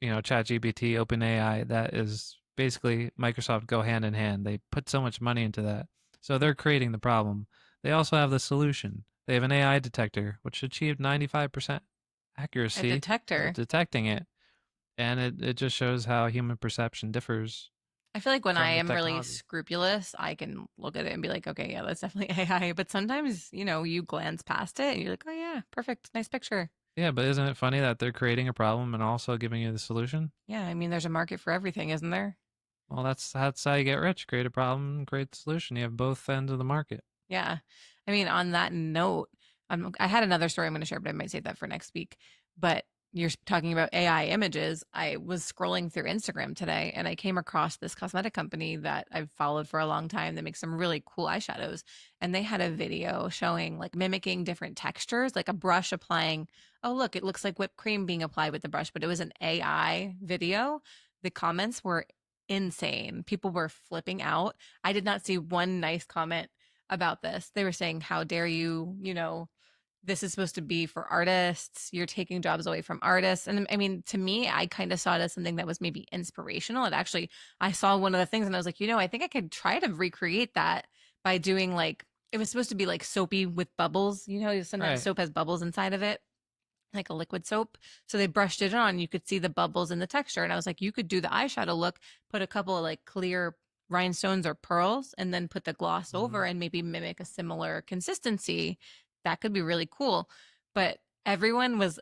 Speaker 3: ChatGPT, OpenAI, that is basically Microsoft go hand in hand. They put so much money into that. So they're creating the problem. They also have the solution. They have an AI detector, which achieved 95% accuracy.
Speaker 2: A detector.
Speaker 3: At detecting it. And it just shows how human perception differs.
Speaker 2: I feel like when
Speaker 3: from
Speaker 2: I
Speaker 3: the
Speaker 2: am really
Speaker 3: technology.
Speaker 2: scrupulous, I can look at it and be like, okay, yeah, that's definitely AI. But sometimes, you glance past it and you're like, oh, yeah, perfect. Nice picture.
Speaker 3: Yeah, but isn't it funny that they're creating a problem and also giving you the solution?
Speaker 2: Yeah, I mean, there's a market for everything, isn't there?
Speaker 3: Well, that's how you get rich. Create a problem, create the solution. You have both ends of the market.
Speaker 2: Yeah. I mean, on that note, I had another story I'm going to share, but I might save that for next week. But you're talking about AI images. I was scrolling through Instagram today and I came across this cosmetic company that I've followed for a long time that makes some really cool eyeshadows. And they had a video showing like mimicking different textures, like a brush applying. Oh, look, it looks like whipped cream being applied with the brush, but it was an AI video. The comments were insane. People were flipping out. I did not see one nice comment about this. They were saying, how dare you, this is supposed to be for artists. You're taking jobs away from artists. And I mean, to me, I kind of saw it as something that was maybe inspirational. And actually, I saw one of the things and I was like, I think I could try to recreate that by doing like, it was supposed to be like soapy with bubbles. Sometimes
Speaker 3: Right.
Speaker 2: soap has bubbles inside of it, like a liquid soap. So they brushed it on. You could see the bubbles in the texture. And I was like, you could do the eyeshadow look, put a couple of like clear rhinestones or pearls, and then put the gloss over and maybe mimic a similar consistency. That could be really cool. But everyone was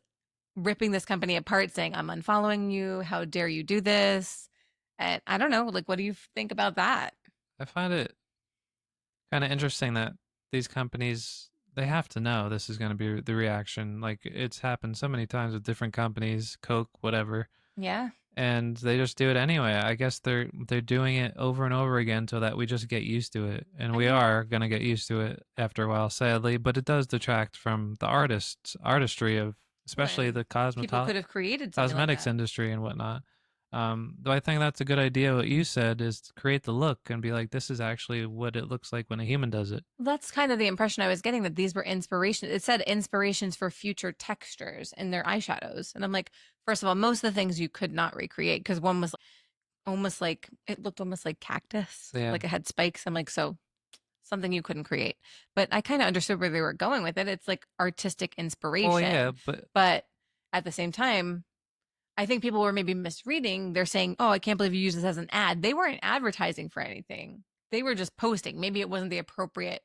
Speaker 2: ripping this company apart saying, I'm unfollowing you. How dare you do this? And I don't know, like, what do you think about that?
Speaker 3: I find it kind of interesting that these companies, they have to know this is going to be the reaction. Like it's happened so many times with different companies, Coke, whatever.
Speaker 2: Yeah.
Speaker 3: and they just do it anyway. I guess they're doing it over and over again so that we just get used to it, and we are gonna get used to it after a while, sadly. But it does detract from the artistry of, especially
Speaker 2: and
Speaker 3: the
Speaker 2: people could have created something like
Speaker 3: cosmetics
Speaker 2: that.
Speaker 3: industry and whatnot. Though I think that's a good idea. What you said is to create the look and be like, this is actually what it looks like when a human does it.
Speaker 2: That's kind of the impression I was getting, that these were inspirations. It said inspirations for future textures in their eyeshadows. And I'm like, first of all, most of the things you could not recreate, because one was almost like, it looked almost like cactus,
Speaker 3: Yeah.
Speaker 2: like it had spikes. I'm like, so something you couldn't create. But I kind of understood where they were going with it. It's like artistic inspiration.
Speaker 3: Well, yeah,
Speaker 2: but at the same time, I think people were maybe misreading. They're saying, oh, I can't believe you use this as an ad. They weren't advertising for anything. They were just posting. Maybe it wasn't the appropriate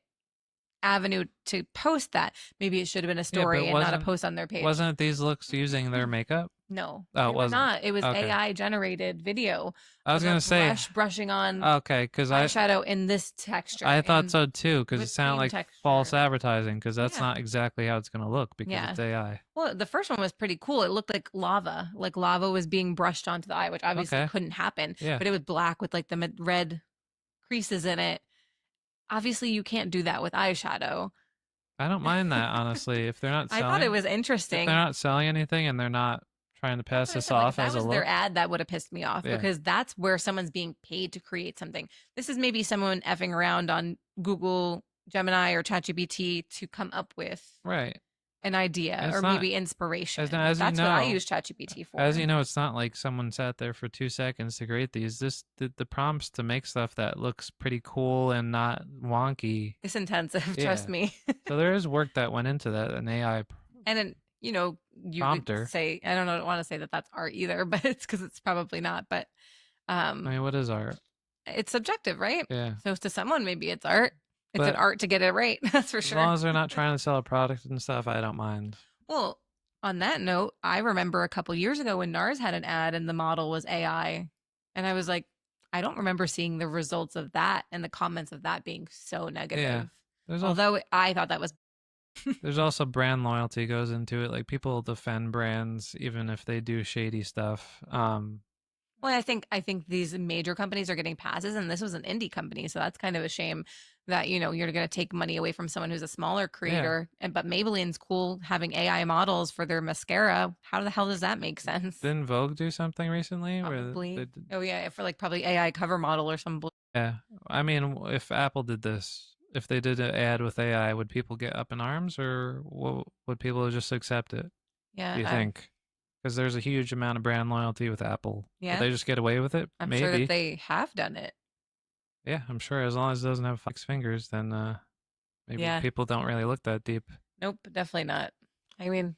Speaker 2: avenue to post that. Maybe it should have been a story and not a post on their page.
Speaker 3: Wasn't these looks using their makeup?
Speaker 2: No,
Speaker 3: Oh,
Speaker 2: it
Speaker 3: it
Speaker 2: was
Speaker 3: wasn't.
Speaker 2: not. It was
Speaker 3: Okay.
Speaker 2: AI generated video.
Speaker 3: I was
Speaker 2: of a
Speaker 3: gonna say,
Speaker 2: brush brushing on
Speaker 3: okay, because
Speaker 2: eyeshadow in this texture.
Speaker 3: I thought
Speaker 2: and
Speaker 3: so too, because it
Speaker 2: with
Speaker 3: sounded
Speaker 2: cream
Speaker 3: like false
Speaker 2: texture.
Speaker 3: advertising, because that's
Speaker 2: Yeah.
Speaker 3: not exactly how it's gonna look because
Speaker 2: Yeah.
Speaker 3: it's AI.
Speaker 2: Well, the first one was pretty cool. It looked like lava was being brushed onto the eye, which obviously
Speaker 3: Okay.
Speaker 2: couldn't happen.
Speaker 3: Yeah.
Speaker 2: But it was black with like the red creases in it. Obviously, you can't do that with eyeshadow.
Speaker 3: I don't mind that, honestly. If they're not
Speaker 2: I
Speaker 3: selling,
Speaker 2: thought it was
Speaker 3: if
Speaker 2: interesting.
Speaker 3: they're not selling anything and they're not trying to pass
Speaker 2: That's what I
Speaker 3: this
Speaker 2: said,
Speaker 3: off
Speaker 2: like,
Speaker 3: as
Speaker 2: if
Speaker 3: a
Speaker 2: that was their
Speaker 3: look,
Speaker 2: ad, that would have pissed me off,
Speaker 3: Yeah.
Speaker 2: because that's where someone's being paid to create something. This is maybe someone effing around on Google Gemini or ChatGPT to come up with
Speaker 3: right?
Speaker 2: an idea
Speaker 3: And it's
Speaker 2: or
Speaker 3: not-
Speaker 2: maybe inspiration.
Speaker 3: as you
Speaker 2: That's what I
Speaker 3: know-
Speaker 2: use ChatGPT for.
Speaker 3: As you know, it's not like someone sat there for 2 seconds to create these. The prompts to make stuff that looks pretty cool and not wonky.
Speaker 2: It's intensive,
Speaker 3: Yeah.
Speaker 2: trust me.
Speaker 3: So there is work that went into that, an AI.
Speaker 2: And then, you
Speaker 3: Prompter.
Speaker 2: could say, I don't want to say that that's art either, but it's because it's probably not. But
Speaker 3: I mean, what is art?
Speaker 2: it's subjective, right?
Speaker 3: Yeah.
Speaker 2: So to someone, maybe it's art. It's
Speaker 3: But
Speaker 2: an art to get it right. That's for
Speaker 3: As
Speaker 2: sure.
Speaker 3: long as they're not trying to sell a product and stuff, I don't mind.
Speaker 2: Well, on that note, I remember a couple years ago when NARS had an ad and the model was AI. And I was like, I don't remember seeing the results of that and the comments of that being so negative.
Speaker 3: There's
Speaker 2: Although I thought that was
Speaker 3: there's also brand loyalty goes into it. Like people defend brands even if they do shady stuff.
Speaker 2: well, I think these major companies are getting passes, and this was an indie company, so that's kind of a shame that you're going to take money away from someone who's a smaller creator. But Maybelline's cool having AI models for their mascara. How the hell does that make sense?
Speaker 3: Didn't Vogue do something recently?
Speaker 2: Probably.
Speaker 3: Where they
Speaker 2: Oh yeah, for like probably AI cover model or some.
Speaker 3: yeah. I mean, if Apple did this, if they did an ad with AI, would people get up in arms, or would people just accept it?
Speaker 2: Yeah,
Speaker 3: Do you think? Because there's a huge amount of brand loyalty with Apple.
Speaker 2: Yeah.
Speaker 3: Will they just get away with it?
Speaker 2: I'm
Speaker 3: Maybe.
Speaker 2: sure that they have done it.
Speaker 3: Yeah, I'm sure as long as it doesn't have 6 fingers, then maybe
Speaker 2: Yeah.
Speaker 3: people don't really look that deep.
Speaker 2: Nope, definitely not. I mean,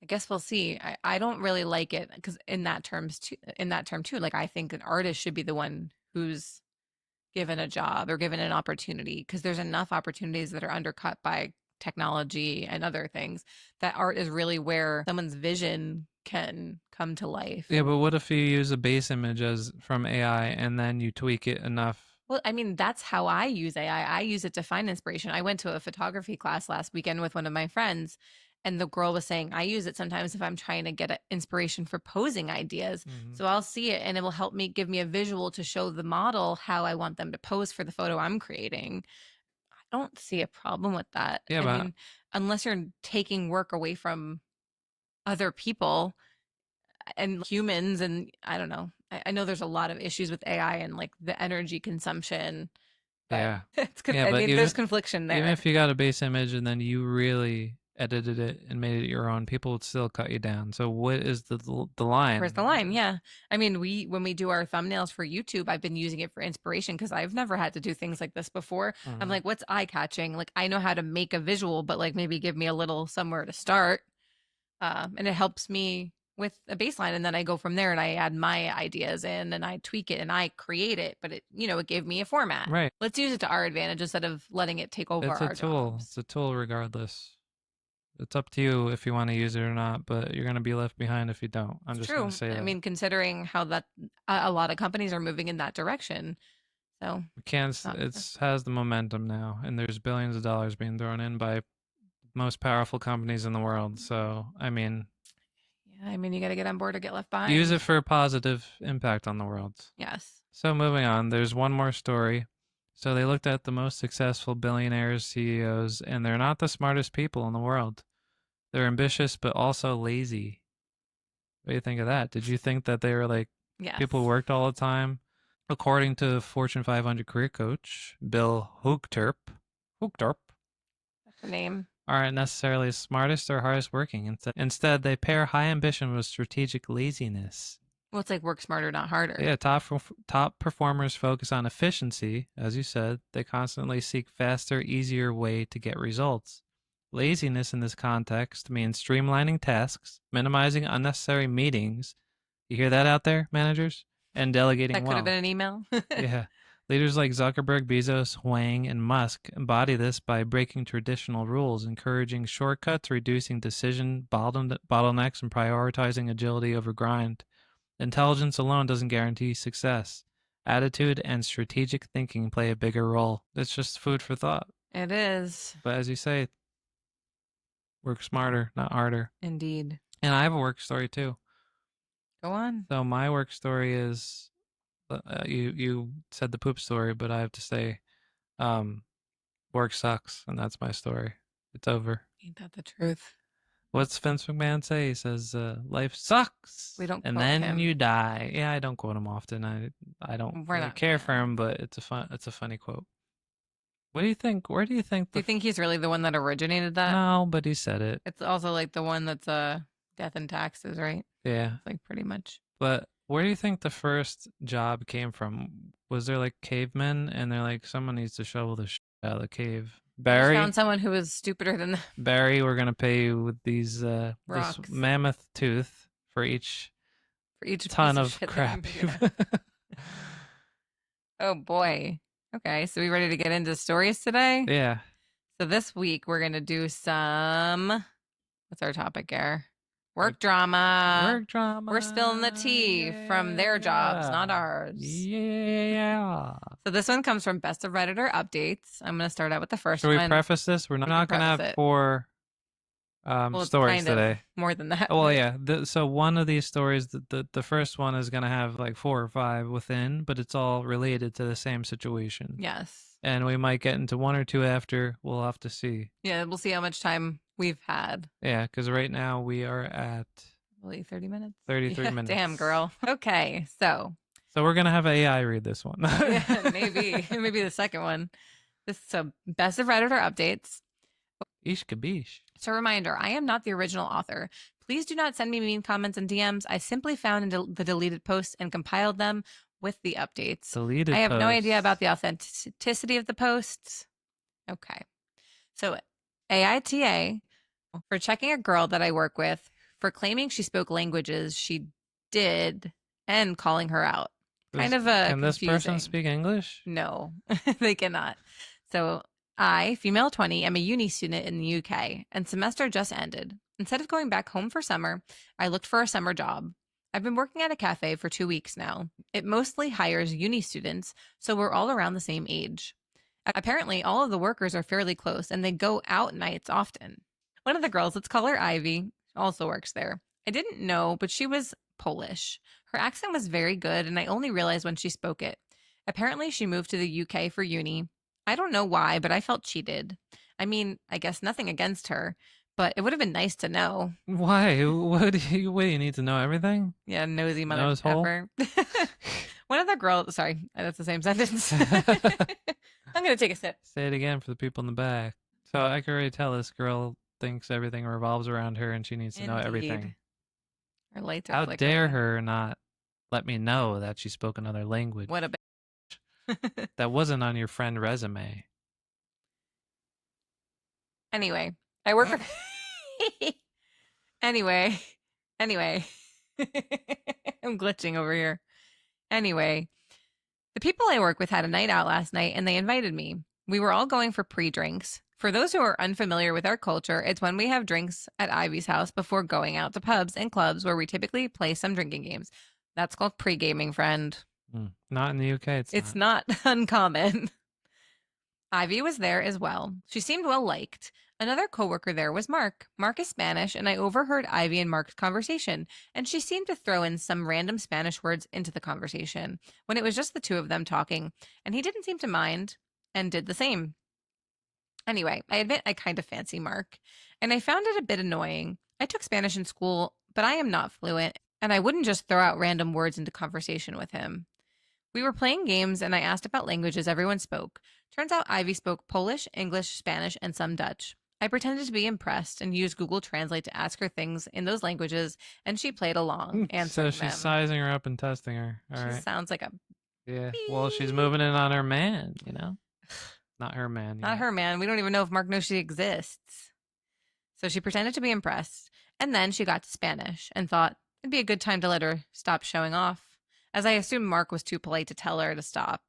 Speaker 2: I guess we'll see. I don't really like it because in that term too, like I think an artist should be the one who's given a job or given an opportunity, because there's enough opportunities that are undercut by technology and other things, that art is really where someone's vision can come to life.
Speaker 3: Yeah, but what if you use a base image as from AI and then you tweak it enough?
Speaker 2: Well, I mean, that's how I use AI. I use it to find inspiration. I went to a photography class last weekend with one of my friends, and the girl was saying, I use it sometimes if I'm trying to get inspiration for posing ideas.
Speaker 3: Mhm.
Speaker 2: So I'll see it and it will help me give me a visual to show the model how I want them to pose for the photo I'm creating. I don't see a problem with that.
Speaker 3: Yeah,
Speaker 2: I
Speaker 3: but-
Speaker 2: mean, unless you're taking work away from other people and humans, and I don't know. I know there's a lot of issues with AI and like the energy consumption. But
Speaker 3: Yeah.
Speaker 2: it's
Speaker 3: Yeah,
Speaker 2: I
Speaker 3: but
Speaker 2: mean,
Speaker 3: even-
Speaker 2: there's confliction there.
Speaker 3: Even if you got a base image and then you really edited it and made it your own, people would still cut you down. So what is the line?
Speaker 2: Where's the line? Yeah. I mean, when we do our thumbnails for YouTube, I've been using it for inspiration because I've never had to do things like this before. I'm
Speaker 3: Mhm.
Speaker 2: like, what's eye catching? Like, I know how to make a visual, but like maybe give me a little somewhere to start. And it helps me with a baseline. And then I go from there and I add my ideas in and I tweak it and I create it. But it gave me a format.
Speaker 3: Right.
Speaker 2: Let's use it to our advantage instead of letting it take over
Speaker 3: It's
Speaker 2: our
Speaker 3: a tool.
Speaker 2: jobs.
Speaker 3: It's a tool regardless. It's up to you if you want to use it or not, but you're going to be left behind if you don't. I'm just going
Speaker 2: True.
Speaker 3: to say that.
Speaker 2: I mean, considering how that a lot of companies are moving in that direction. So
Speaker 3: it has the momentum now, and there's billions of dollars being thrown in by most powerful companies in the world. So, I mean,
Speaker 2: Yeah, I mean, you got to get on board or get left behind.
Speaker 3: Use it for a positive impact on the world.
Speaker 2: Yes.
Speaker 3: So moving on, there's one more story. So they looked at the most successful billionaires, CEOs, and they're not the smartest people in the world. They're ambitious, but also lazy. What do you think of that? Did you think that they were like
Speaker 2: Yes.
Speaker 3: people who worked all the time? According to Fortune 500 career coach Bill Hoogterp,
Speaker 2: That's the name.
Speaker 3: aren't necessarily smartest or hardest working. Instead, they pair high ambition with strategic laziness.
Speaker 2: Well, it's like work smarter, not harder.
Speaker 3: Yeah, top performers focus on efficiency, as you said. They constantly seek faster, easier way to get results. Laziness in this context means streamlining tasks, minimizing unnecessary meetings. You hear that out there, managers? And delegating
Speaker 2: That could
Speaker 3: well.
Speaker 2: have been an email.
Speaker 3: Yeah. Leaders like Zuckerberg, Bezos, Huang, and Musk embody this by breaking traditional rules, encouraging shortcuts, reducing decision bottlenecks, and prioritizing agility over grind. Intelligence alone doesn't guarantee success. Attitude and strategic thinking play a bigger role. It's just food for thought.
Speaker 2: It is.
Speaker 3: But as you say, work smarter, not harder.
Speaker 2: Indeed.
Speaker 3: And I have a work story too.
Speaker 2: Go on.
Speaker 3: So my work story is, you said the poop story, but I have to say, work sucks, and that's my story. It's over.
Speaker 2: Ain't that the truth?
Speaker 3: What's Vince McMahon say? He says, "Life sucks."
Speaker 2: We don't
Speaker 3: and
Speaker 2: quote
Speaker 3: then
Speaker 2: him.
Speaker 3: you die. Yeah, I don't quote him often. I don't
Speaker 2: We're
Speaker 3: really
Speaker 2: not
Speaker 3: care for
Speaker 2: fans.
Speaker 3: him, but it's a funny quote. What do you think? Where do you think
Speaker 2: Do you think he's really the one that originated that?
Speaker 3: No, but he said it.
Speaker 2: It's also like the one that's death and taxes, right?
Speaker 3: Yeah,
Speaker 2: It's like pretty much.
Speaker 3: but where do you think the first job came from? Was there like cavemen, and they're like, someone needs to shovel the shit out of the cave?
Speaker 2: I just
Speaker 3: Barry,
Speaker 2: found someone who was stupider than
Speaker 3: Barry, we're gonna pay you with these this
Speaker 2: Rocks.
Speaker 3: mammoth tooth for each
Speaker 2: for each
Speaker 3: ton
Speaker 2: piece
Speaker 3: of
Speaker 2: shit that
Speaker 3: crap.
Speaker 2: you- Oh boy. Okay, so we ready to get into stories today?
Speaker 3: Yeah.
Speaker 2: So this week we're gonna do some. What's our topic, Gare? Work drama.
Speaker 3: Work drama.
Speaker 2: We're spilling the tea from their jobs, not ours.
Speaker 3: Yeah.
Speaker 2: So this one comes from Best of Redditor Updates. I'm going to start out with the first
Speaker 3: Should we
Speaker 2: one.
Speaker 3: preface this? We're
Speaker 2: We
Speaker 3: not
Speaker 2: can
Speaker 3: going to have
Speaker 2: preface it.
Speaker 3: 4
Speaker 2: Well, it's
Speaker 3: stories
Speaker 2: kind of
Speaker 3: today.
Speaker 2: more than that.
Speaker 3: Well,
Speaker 2: but-
Speaker 3: yeah. So one of these stories, the first one is going to have like 4 or 5 within, but it's all related to the same situation.
Speaker 2: Yes.
Speaker 3: And we might get into 1 or 2 after. We'll have to see.
Speaker 2: Yeah, we'll see how much time we've had.
Speaker 3: Yeah, because right now we are at
Speaker 2: Really, 30 minutes?
Speaker 3: 33
Speaker 2: Yeah,
Speaker 3: minutes.
Speaker 2: Damn, girl. Okay, so
Speaker 3: So we're going to have AI read this one.
Speaker 2: yeah, maybe the second one. So Best of Redditor Updates.
Speaker 3: Ish kabish.
Speaker 2: So reminder, I am not the original author. Please do not send me mean comments and DMs. I simply found the deleted posts and compiled them with the updates.
Speaker 3: Deleted
Speaker 2: I have no idea
Speaker 3: posts.
Speaker 2: about the authenticity of the posts. Okay. So AITA for checking a girl that I work with for claiming she spoke languages she did and calling her out. Kind of a
Speaker 3: Can this person
Speaker 2: confusing.
Speaker 3: speak English?
Speaker 2: No, they cannot. So I, female 20, am a uni student in the UK and semester just ended. Instead of going back home for summer, I looked for a summer job. I've been working at a cafe for 2 weeks now. It mostly hires uni students, so we're all around the same age. Apparently, all of the workers are fairly close and they go out nights often. One of the girls, let's call her Ivy, also works there. I didn't know, but she was Polish. Her accent was very good, and I only realized when she spoke it. Apparently, she moved to the UK for uni. I don't know why, but I felt cheated. I mean, I guess nothing against her, but it would have been nice to know.
Speaker 3: Why? What do you need to know everything?
Speaker 2: Yeah, nosy mother
Speaker 3: Nose hole?
Speaker 2: effer. One of the girls, sorry, that's the same sentence. I'm going to take a sip.
Speaker 3: Say it again for the people in the back. So I can already tell this girl thinks everything revolves around her and she needs to know everything.
Speaker 2: Indeed. Her lights are
Speaker 3: How
Speaker 2: flickering.
Speaker 3: dare her not let me know that she spoke another language?
Speaker 2: What a bitch.
Speaker 3: That wasn't on your friend resume.
Speaker 2: Anyway, I work for. anyway. I'm glitching over here. Anyway, the people I work with had a night out last night and they invited me. We were all going for pre-drinks. For those who are unfamiliar with our culture, it's when we have drinks at Ivy's house before going out to pubs and clubs where we typically play some drinking games. That's called pre-gaming, friend.
Speaker 3: Not in the UK.
Speaker 2: It's not uncommon. Ivy was there as well. She seemed well liked. Another coworker there was Mark. Mark is Spanish, and I overheard Ivy and Mark's conversation, and she seemed to throw in some random Spanish words into the conversation when it was just the two of them talking, and he didn't seem to mind and did the same. Anyway, I admit I kind of fancy Mark, and I found it a bit annoying. I took Spanish in school, but I am not fluent, and I wouldn't just throw out random words into conversation with him. We were playing games, and I asked about languages everyone spoke. Turns out Ivy spoke Polish, English, Spanish, and some Dutch. I pretended to be impressed and used Google Translate to ask her things in those languages, and she played along, answering
Speaker 3: So she's
Speaker 2: them.
Speaker 3: sizing her up and testing her. All
Speaker 2: She
Speaker 3: right.
Speaker 2: sounds like a
Speaker 3: Yeah. Well, she's moving in on her man, you know? Not her man.
Speaker 2: not
Speaker 3: yet.
Speaker 2: her man. We don't even know if Mark knows she exists. So she pretended to be impressed, and then she got to Spanish and thought it'd be a good time to let her stop showing off, as I assumed Mark was too polite to tell her to stop.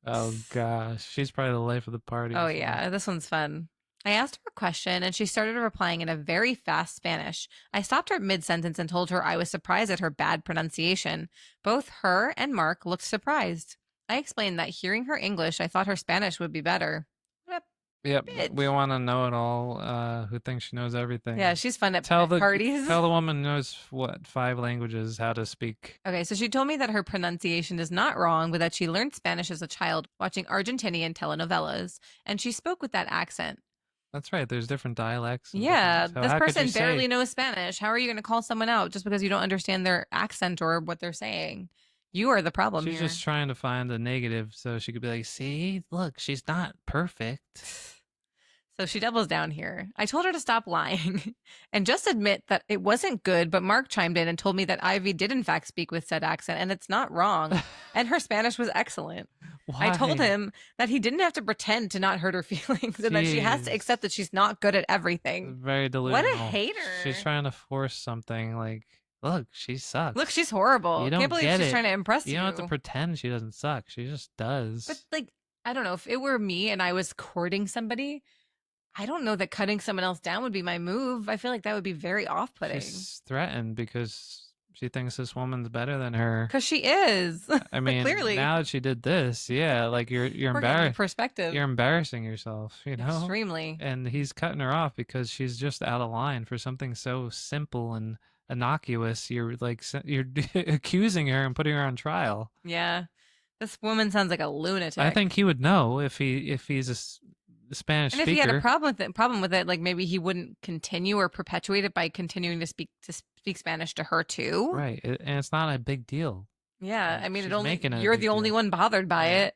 Speaker 3: Oh gosh, she's probably the life of the party.
Speaker 2: Oh,
Speaker 3: this one.
Speaker 2: yeah, this one's fun. I asked her a question, and she started replying in a very fast Spanish. I stopped her mid sentence and told her I was surprised at her bad pronunciation. Both her and Mark looked surprised. I explained that hearing her English, I thought her Spanish would be better. What
Speaker 3: Yep.
Speaker 2: bitch.
Speaker 3: We want to know it all. Who thinks she knows everything?
Speaker 2: Yeah, she's fun at
Speaker 3: Tell the
Speaker 2: parties.
Speaker 3: Tell the woman knows what 5 languages, how to speak.
Speaker 2: Okay, so she told me that her pronunciation is not wrong, but that she learned Spanish as a child watching Argentinian telenovelas, and she spoke with that accent.
Speaker 3: That's right. There's different dialects. and
Speaker 2: Yeah,
Speaker 3: different- so
Speaker 2: this
Speaker 3: how could you
Speaker 2: person
Speaker 3: say-
Speaker 2: barely knows Spanish. How are you going to call someone out just because you don't understand their accent or what they're saying? You are the problem
Speaker 3: She's
Speaker 2: here.
Speaker 3: just trying to find a negative so she could be like, see, look, she's not perfect.
Speaker 2: So she doubles down here. I told her to stop lying and just admit that it wasn't good, but Mark chimed in and told me that Ivy did in fact speak with said accent and it's not wrong. And her Spanish was excellent. I told
Speaker 3: Why?
Speaker 2: him that he didn't have to pretend to not hurt her feelings and that she has to
Speaker 3: Jeez.
Speaker 2: accept that she's not good at everything.
Speaker 3: Very delusional.
Speaker 2: hater.
Speaker 3: She's trying to force something like, look, she sucks.
Speaker 2: Look, she's horrible.
Speaker 3: You don't
Speaker 2: Can't believe
Speaker 3: get
Speaker 2: she's
Speaker 3: it.
Speaker 2: trying to impress you.
Speaker 3: You don't have to pretend she doesn't suck. She just does.
Speaker 2: But like, I don't know, if it were me and I was courting somebody, I don't know that cutting someone else down would be my move. I feel like that would be very off-putting.
Speaker 3: She's threatened because she thinks this woman's better than her.
Speaker 2: Because she is.
Speaker 3: I mean,
Speaker 2: clearly.
Speaker 3: now that she did this, yeah, like you're
Speaker 2: We're getting
Speaker 3: embarrassed.
Speaker 2: perspective.
Speaker 3: You're embarrassing yourself, you know.
Speaker 2: Extremely.
Speaker 3: And he's cutting her off because she's just out of line for something so simple and innocuous. You're like you're accusing her and putting her on trial.
Speaker 2: Yeah. This woman sounds like a lunatic.
Speaker 3: I think he would know if he's a Spanish
Speaker 2: and if
Speaker 3: speaker.
Speaker 2: he had a problem with it, like maybe he wouldn't continue or perpetuate it by continuing to speak Spanish to her too.
Speaker 3: Right, and it's not a big deal.
Speaker 2: Yeah, I mean,
Speaker 3: She's
Speaker 2: it only
Speaker 3: making it a
Speaker 2: you're
Speaker 3: big
Speaker 2: the only
Speaker 3: deal.
Speaker 2: one bothered by
Speaker 3: Yeah.
Speaker 2: it.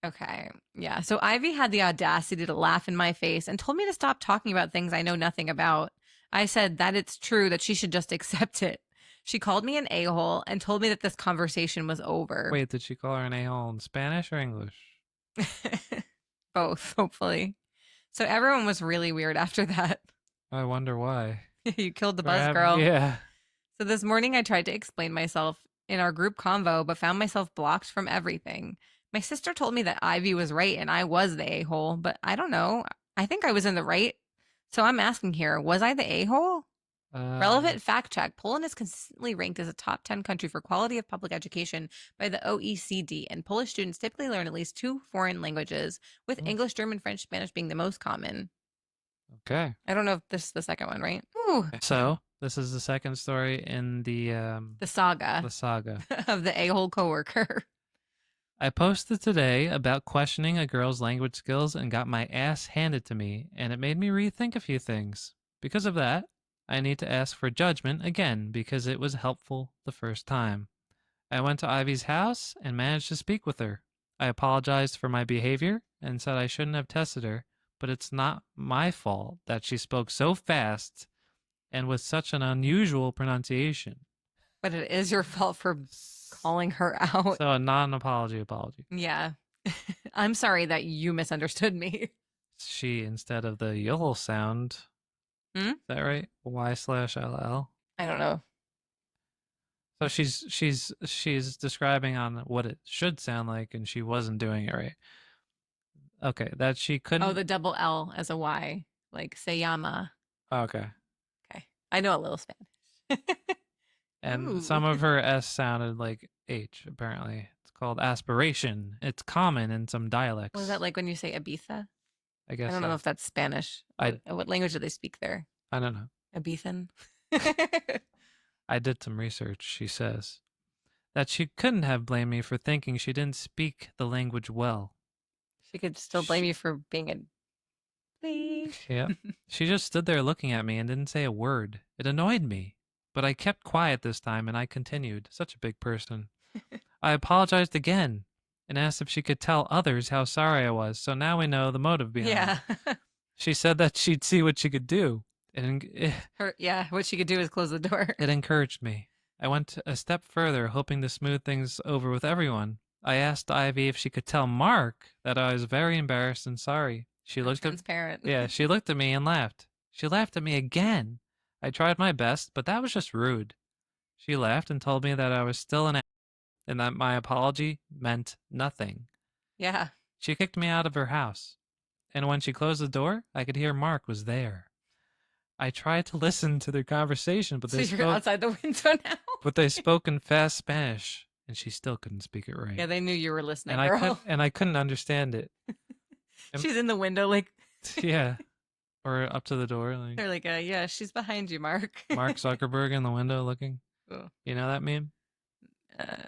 Speaker 2: Okay, yeah. So Ivy had the audacity to laugh in my face and told me to stop talking about things I know nothing about. I said that it's true that she should just accept it. She called me an a-hole and told me that this conversation was over.
Speaker 3: Wait, did she call her an a-hole in Spanish or English?
Speaker 2: Both, hopefully. So everyone was really weird after that.
Speaker 3: I wonder why.
Speaker 2: You killed the
Speaker 3: We're
Speaker 2: buzz
Speaker 3: having-
Speaker 2: girl.
Speaker 3: Yeah.
Speaker 2: So this morning I tried to explain myself in our group convo, but found myself blocked from everything. My sister told me that Ivy was right and I was the a-hole, but I don't know. I think I was in the right. So I'm asking here, was I the a-hole? Relevant fact check. Poland is consistently ranked as a top 10 country for quality of public education by the OECD, and Polish students typically learn at least 2 foreign languages, with
Speaker 3: Hmm.
Speaker 2: English, German, French, Spanish being the most common.
Speaker 3: Okay.
Speaker 2: I don't know if this is the second one, right? Ooh,
Speaker 3: So this is the second story in the
Speaker 2: the
Speaker 3: saga.
Speaker 2: of the a-hole coworker.
Speaker 3: I posted today about questioning a girl's language skills and got my ass handed to me, and it made me rethink a few things. Because of that, I need to ask for judgment again because it was helpful the first time. I went to Ivy's house and managed to speak with her. I apologized for my behavior and said I shouldn't have tested her, but it's not my fault that she spoke so fast and with such an unusual pronunciation.
Speaker 2: But it is your fault for calling her out.
Speaker 3: So a non-apology apology.
Speaker 2: Yeah. I'm sorry that you misunderstood me.
Speaker 3: She instead of the YOL sound.
Speaker 2: Hmm?
Speaker 3: Is that right? Y/LL.
Speaker 2: I don't know.
Speaker 3: So she's describing on what it should sound like, and she wasn't doing it right. Okay, that she couldn't.
Speaker 2: Oh, the double L as a Y, like se llama.
Speaker 3: Okay,
Speaker 2: Okay. I know a little Spanish.
Speaker 3: and
Speaker 2: Ooh.
Speaker 3: some of her S sounded like H. Apparently, it's called aspiration. It's common in some dialects.
Speaker 2: Was that like when you say Ibiza?
Speaker 3: I guess
Speaker 2: I don't
Speaker 3: so.
Speaker 2: know if that's Spanish. What language do they speak there?
Speaker 3: I don't know.
Speaker 2: Ibizan?
Speaker 3: I did some research, she says. That she couldn't have blamed me for thinking she didn't speak the language well.
Speaker 2: She could still blame you for being a...
Speaker 3: Yeah. She just stood there looking at me and didn't say a word. It annoyed me. But I kept quiet this time and I continued. Such a big person. I apologized again and asked if she could tell others how sorry I was. So now we know the motive behind it.
Speaker 2: Yeah.
Speaker 3: She said that she'd see what she could do.
Speaker 2: What she could do is close the door.
Speaker 3: It encouraged me. I went a step further, hoping to smooth things over with everyone. I asked Ivy if she could tell Mark that I was very embarrassed and sorry. She looked
Speaker 2: transparent.
Speaker 3: Yeah, she looked at me and laughed. She laughed at me again. I tried my best, but that was just rude. She laughed and told me that I was still an ass and that my apology meant nothing.
Speaker 2: Yeah.
Speaker 3: She kicked me out of her house. And when she closed the door, I could hear Mark was there. I tried to listen to their conversation, but they
Speaker 2: So you're outside the window now?
Speaker 3: But they spoke in fast Spanish, and she still couldn't speak it right.
Speaker 2: Yeah, they knew you were listening,
Speaker 3: and
Speaker 2: girl.
Speaker 3: I couldn't understand it.
Speaker 2: She's in the window, like...
Speaker 3: Yeah. Or up to the door. Like,
Speaker 2: they're like, yeah, she's behind you, Mark.
Speaker 3: Mark Zuckerberg in the window looking.
Speaker 2: Oh.
Speaker 3: You know that meme?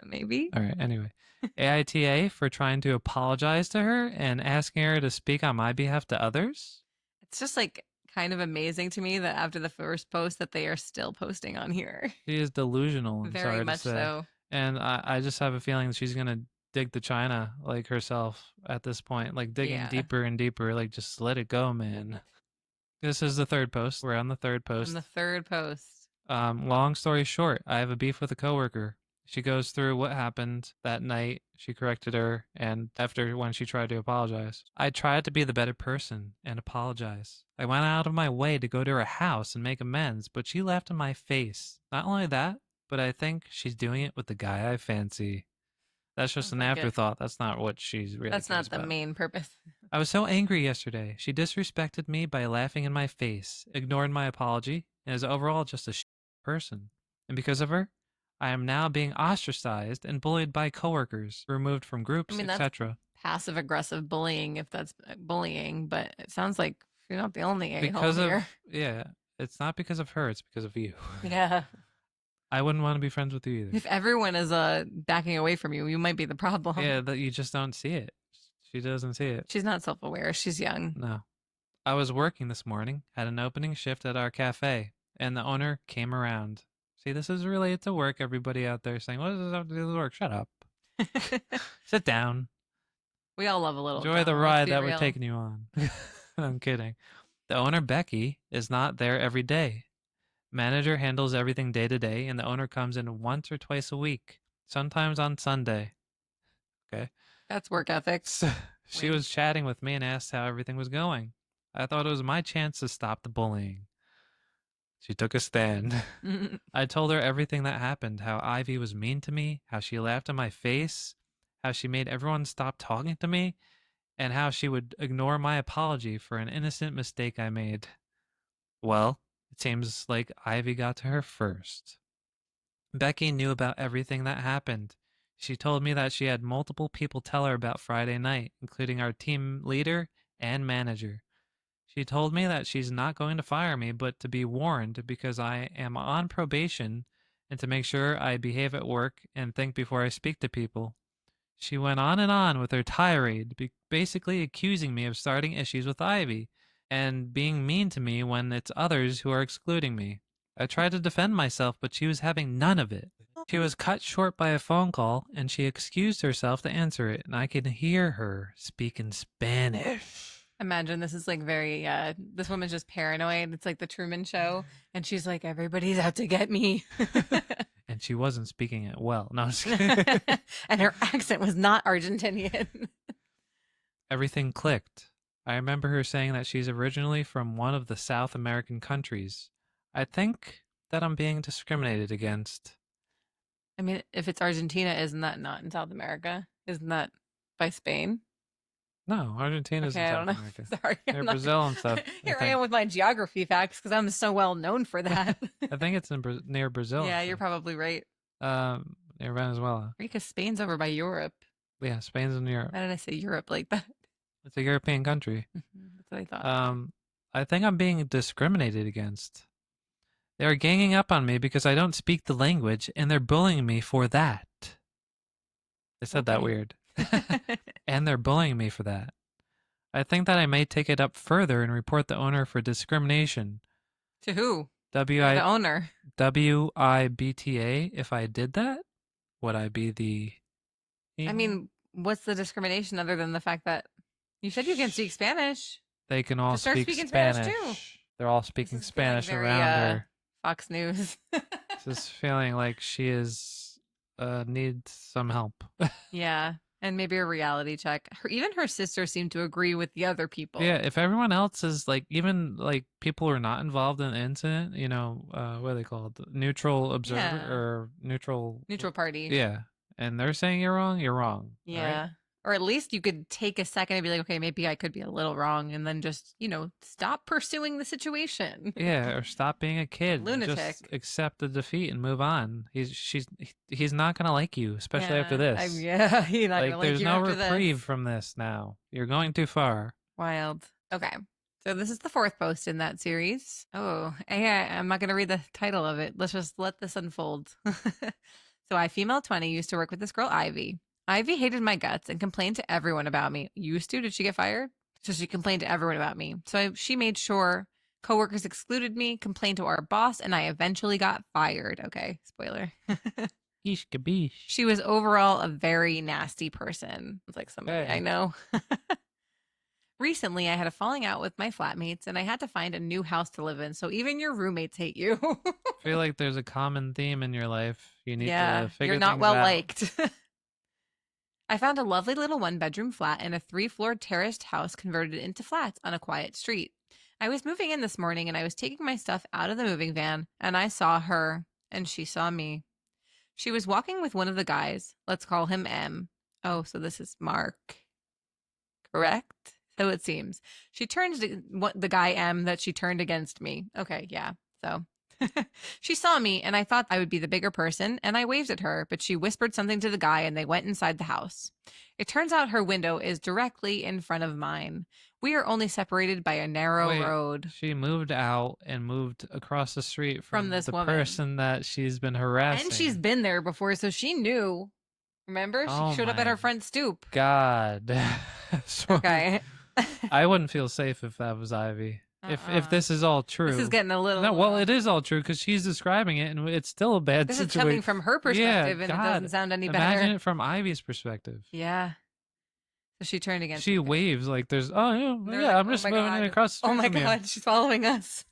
Speaker 2: Maybe.
Speaker 3: All right, anyway. AITA for trying to apologize to her and asking her to speak on my behalf to others?
Speaker 2: It's just like kind of amazing to me that after the first post that they are still posting on here.
Speaker 3: She is delusional. I'm
Speaker 2: Very
Speaker 3: sorry
Speaker 2: much
Speaker 3: to say.
Speaker 2: so.
Speaker 3: And I just have a feeling that she's going to dig to China like herself at this point, like digging deeper and deeper, like just let it go, man. This is the third post. We're on the third post.
Speaker 2: On the third post.
Speaker 3: Long story short, I have a beef with a coworker. She goes through what happened that night. She corrected her, and after when she tried to apologize. I tried to be the better person and apologize. I went out of my way to go to her house and make amends, but she laughed in my face. Not only that, but I think she's doing it with the guy I fancy. That's just an afterthought. That's not what she's really
Speaker 2: That's not the
Speaker 3: about.
Speaker 2: main purpose.
Speaker 3: I was so angry yesterday. She disrespected me by laughing in my face, ignored my apology, and is overall just a person. And because of her, I am now being ostracized and bullied by coworkers, removed from groups, etc.
Speaker 2: Passive aggressive bullying, if that's bullying, but it sounds like you're not the only a-hole
Speaker 3: Because of
Speaker 2: here.
Speaker 3: yeah, it's not because of her, it's because of you.
Speaker 2: Yeah.
Speaker 3: I wouldn't want to be friends with you either.
Speaker 2: If everyone is backing away from you, you might be the problem.
Speaker 3: Yeah, that you just don't see it. She doesn't see it.
Speaker 2: She's not self-aware. She's young.
Speaker 3: No. I was working this morning, had an opening shift at our cafe, and the owner came around. See, this is related to work. Everybody out there saying, what does this have to do with work? Shut up. Sit down.
Speaker 2: We all love a little.
Speaker 3: Enjoy the
Speaker 2: drama,
Speaker 3: ride
Speaker 2: let's be
Speaker 3: that
Speaker 2: real.
Speaker 3: we're taking you on. I'm kidding. The owner, Becky, is not there every day. Manager handles everything day to day, and the owner comes in once or twice a week, sometimes on Sunday. Okay.
Speaker 2: That's work ethic.
Speaker 3: She was chatting with me and asked how everything was going. I thought it was my chance to stop the bullying. She took a stand. I told her everything that happened, how Ivy was mean to me, how she laughed in my face, how she made everyone stop talking to me, and how she would ignore my apology for an innocent mistake I made. Well, it seems like Ivy got to her first. Becky knew about everything that happened. She told me that she had multiple people tell her about Friday night, including our team leader and manager. She told me that she's not going to fire me, but to be warned because I am on probation and to make sure I behave at work and think before I speak to people. She went on and on with her tirade, basically accusing me of starting issues with Ivy and being mean to me when it's others who are excluding me. I tried to defend myself, but she was having none of it. She was cut short by a phone call, and she excused herself to answer it, and I could hear her speak in Spanish.
Speaker 2: Imagine this is like very, this woman's just paranoid. It's like the Truman Show. And she's like, everybody's out to get me.
Speaker 3: And she wasn't speaking it well. No, I'm just kidding.
Speaker 2: And her accent was not Argentinian.
Speaker 3: Everything clicked. I remember her saying that she's originally from one of the South American countries. I think that I'm being discriminated against.
Speaker 2: I mean, if it's Argentina, isn't that not in South America? Isn't that by Spain?
Speaker 3: No, Argentina's in
Speaker 2: I
Speaker 3: South
Speaker 2: don't know.
Speaker 3: America.
Speaker 2: Sorry.
Speaker 3: Near Brazil and stuff.
Speaker 2: Here I am with my geography facts because I'm so well known for that.
Speaker 3: I think it's near Brazil.
Speaker 2: Yeah, you're probably right.
Speaker 3: near Venezuela.
Speaker 2: Because Spain's over by Europe.
Speaker 3: Yeah, Spain's in Europe.
Speaker 2: Why did I say Europe like that?
Speaker 3: It's a European country.
Speaker 2: That's what I thought.
Speaker 3: I think I'm being discriminated against. They are ganging up on me because I don't speak the language, and they're bullying me for that. They said that
Speaker 2: Okay.
Speaker 3: weird. And they're bullying me for that. I think that I may take it up further and report the owner for discrimination.
Speaker 2: To who? The
Speaker 3: WIBTA.
Speaker 2: owner.
Speaker 3: If I did that, would I be the...
Speaker 2: I mean, what's the discrimination other than the fact that you said you can speak Spanish?
Speaker 3: they can all
Speaker 2: Just start
Speaker 3: speak
Speaker 2: speaking
Speaker 3: Spanish.
Speaker 2: Spanish, too.
Speaker 3: They're all speaking
Speaker 2: This is feeling
Speaker 3: Spanish
Speaker 2: very,
Speaker 3: around her.
Speaker 2: Fox News.
Speaker 3: This is feeling like she is needs some help.
Speaker 2: Yeah. And maybe a reality check. Even her sister seemed to agree with the other people.
Speaker 3: Yeah, if everyone else is like, even like people who are not involved in the incident, you know, what are they called? Neutral observer
Speaker 2: Yeah.
Speaker 3: or neutral
Speaker 2: party.
Speaker 3: Yeah. And they're saying you're wrong, you're wrong.
Speaker 2: Yeah.
Speaker 3: Right?
Speaker 2: Or at least you could take a second and be like, okay, maybe I could be a little wrong. And then just, stop pursuing the situation.
Speaker 3: Yeah, or stop being a kid.
Speaker 2: Lunatic.
Speaker 3: Just accept the defeat and move on. He's not gonna like you, especially after this.
Speaker 2: He's not
Speaker 3: Like,
Speaker 2: gonna like
Speaker 3: there's
Speaker 2: you
Speaker 3: no
Speaker 2: after
Speaker 3: reprieve
Speaker 2: this.
Speaker 3: from this now. You're going too far.
Speaker 2: Wild. Okay. So this is the fourth post in that series. Oh, yeah, I'm not going to read the title of it. Let's just let this unfold. So I, female 20, used to work with this girl, Ivy. Ivy hated my guts and complained to everyone about me. Used to? Did she get fired? So she complained to everyone about me. So she made sure coworkers excluded me, complained to our boss, and I eventually got fired. Okay, spoiler.
Speaker 3: Yeesh kabish.
Speaker 2: She was overall a very nasty person. It's like somebody I
Speaker 3: Hey.
Speaker 2: know. Recently, I had a falling out with my flatmates, and I had to find a new house to live in. So even your roommates hate you.
Speaker 3: I feel like there's a common theme in your life. You need to figure
Speaker 2: you're not
Speaker 3: things
Speaker 2: well
Speaker 3: out.
Speaker 2: liked. I found a lovely little one-bedroom flat in a 3-floor terraced house converted into flats on a quiet street. I was moving in this morning, and I was taking my stuff out of the moving van, and I saw her, and she saw me. She was walking with one of the guys. Let's call him M. Oh, so this is Mark. Correct? So it seems. She turns to the guy M that she turned against me. Okay, yeah. So she saw me, and I thought I would be the bigger person, and I waved at her, but she whispered something to the guy, and they went inside the house. It turns out her window is directly in front of mine. We are only separated by a narrow
Speaker 3: Wait,
Speaker 2: road.
Speaker 3: She moved out and moved across the street
Speaker 2: From this
Speaker 3: the
Speaker 2: woman.
Speaker 3: person that she's been harassing.
Speaker 2: And she's been there before, so she knew. Remember? She
Speaker 3: Oh
Speaker 2: showed up at
Speaker 3: my
Speaker 2: her front stoop.
Speaker 3: God. So
Speaker 2: Okay.
Speaker 3: I wouldn't feel safe if that was Ivy. If this is all true.
Speaker 2: This is getting a little...
Speaker 3: No, well, it is all true because she's describing it, and it's still a bad
Speaker 2: This is
Speaker 3: situation.
Speaker 2: coming from her perspective, and
Speaker 3: God.
Speaker 2: it doesn't sound any
Speaker 3: Imagine
Speaker 2: better.
Speaker 3: it from Ivy's perspective.
Speaker 2: Yeah. So she turned against
Speaker 3: She
Speaker 2: me.
Speaker 3: waves like there's,
Speaker 2: They're
Speaker 3: I'm
Speaker 2: like,
Speaker 3: just
Speaker 2: "Oh my
Speaker 3: moving
Speaker 2: God.
Speaker 3: it across the street
Speaker 2: Oh my
Speaker 3: from you.
Speaker 2: God, she's following us.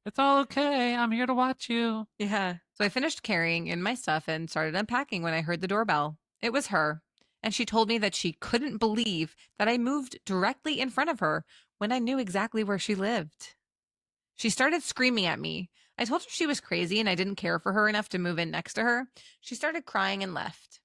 Speaker 3: It's all okay. I'm here to watch you.
Speaker 2: Yeah. So I finished carrying in my stuff and started unpacking when I heard the doorbell. It was her. And she told me that she couldn't believe that I moved directly in front of her when I knew exactly where she lived. She started screaming at me. I told her she was crazy and I didn't care for her enough to move in next to her. She started crying and left.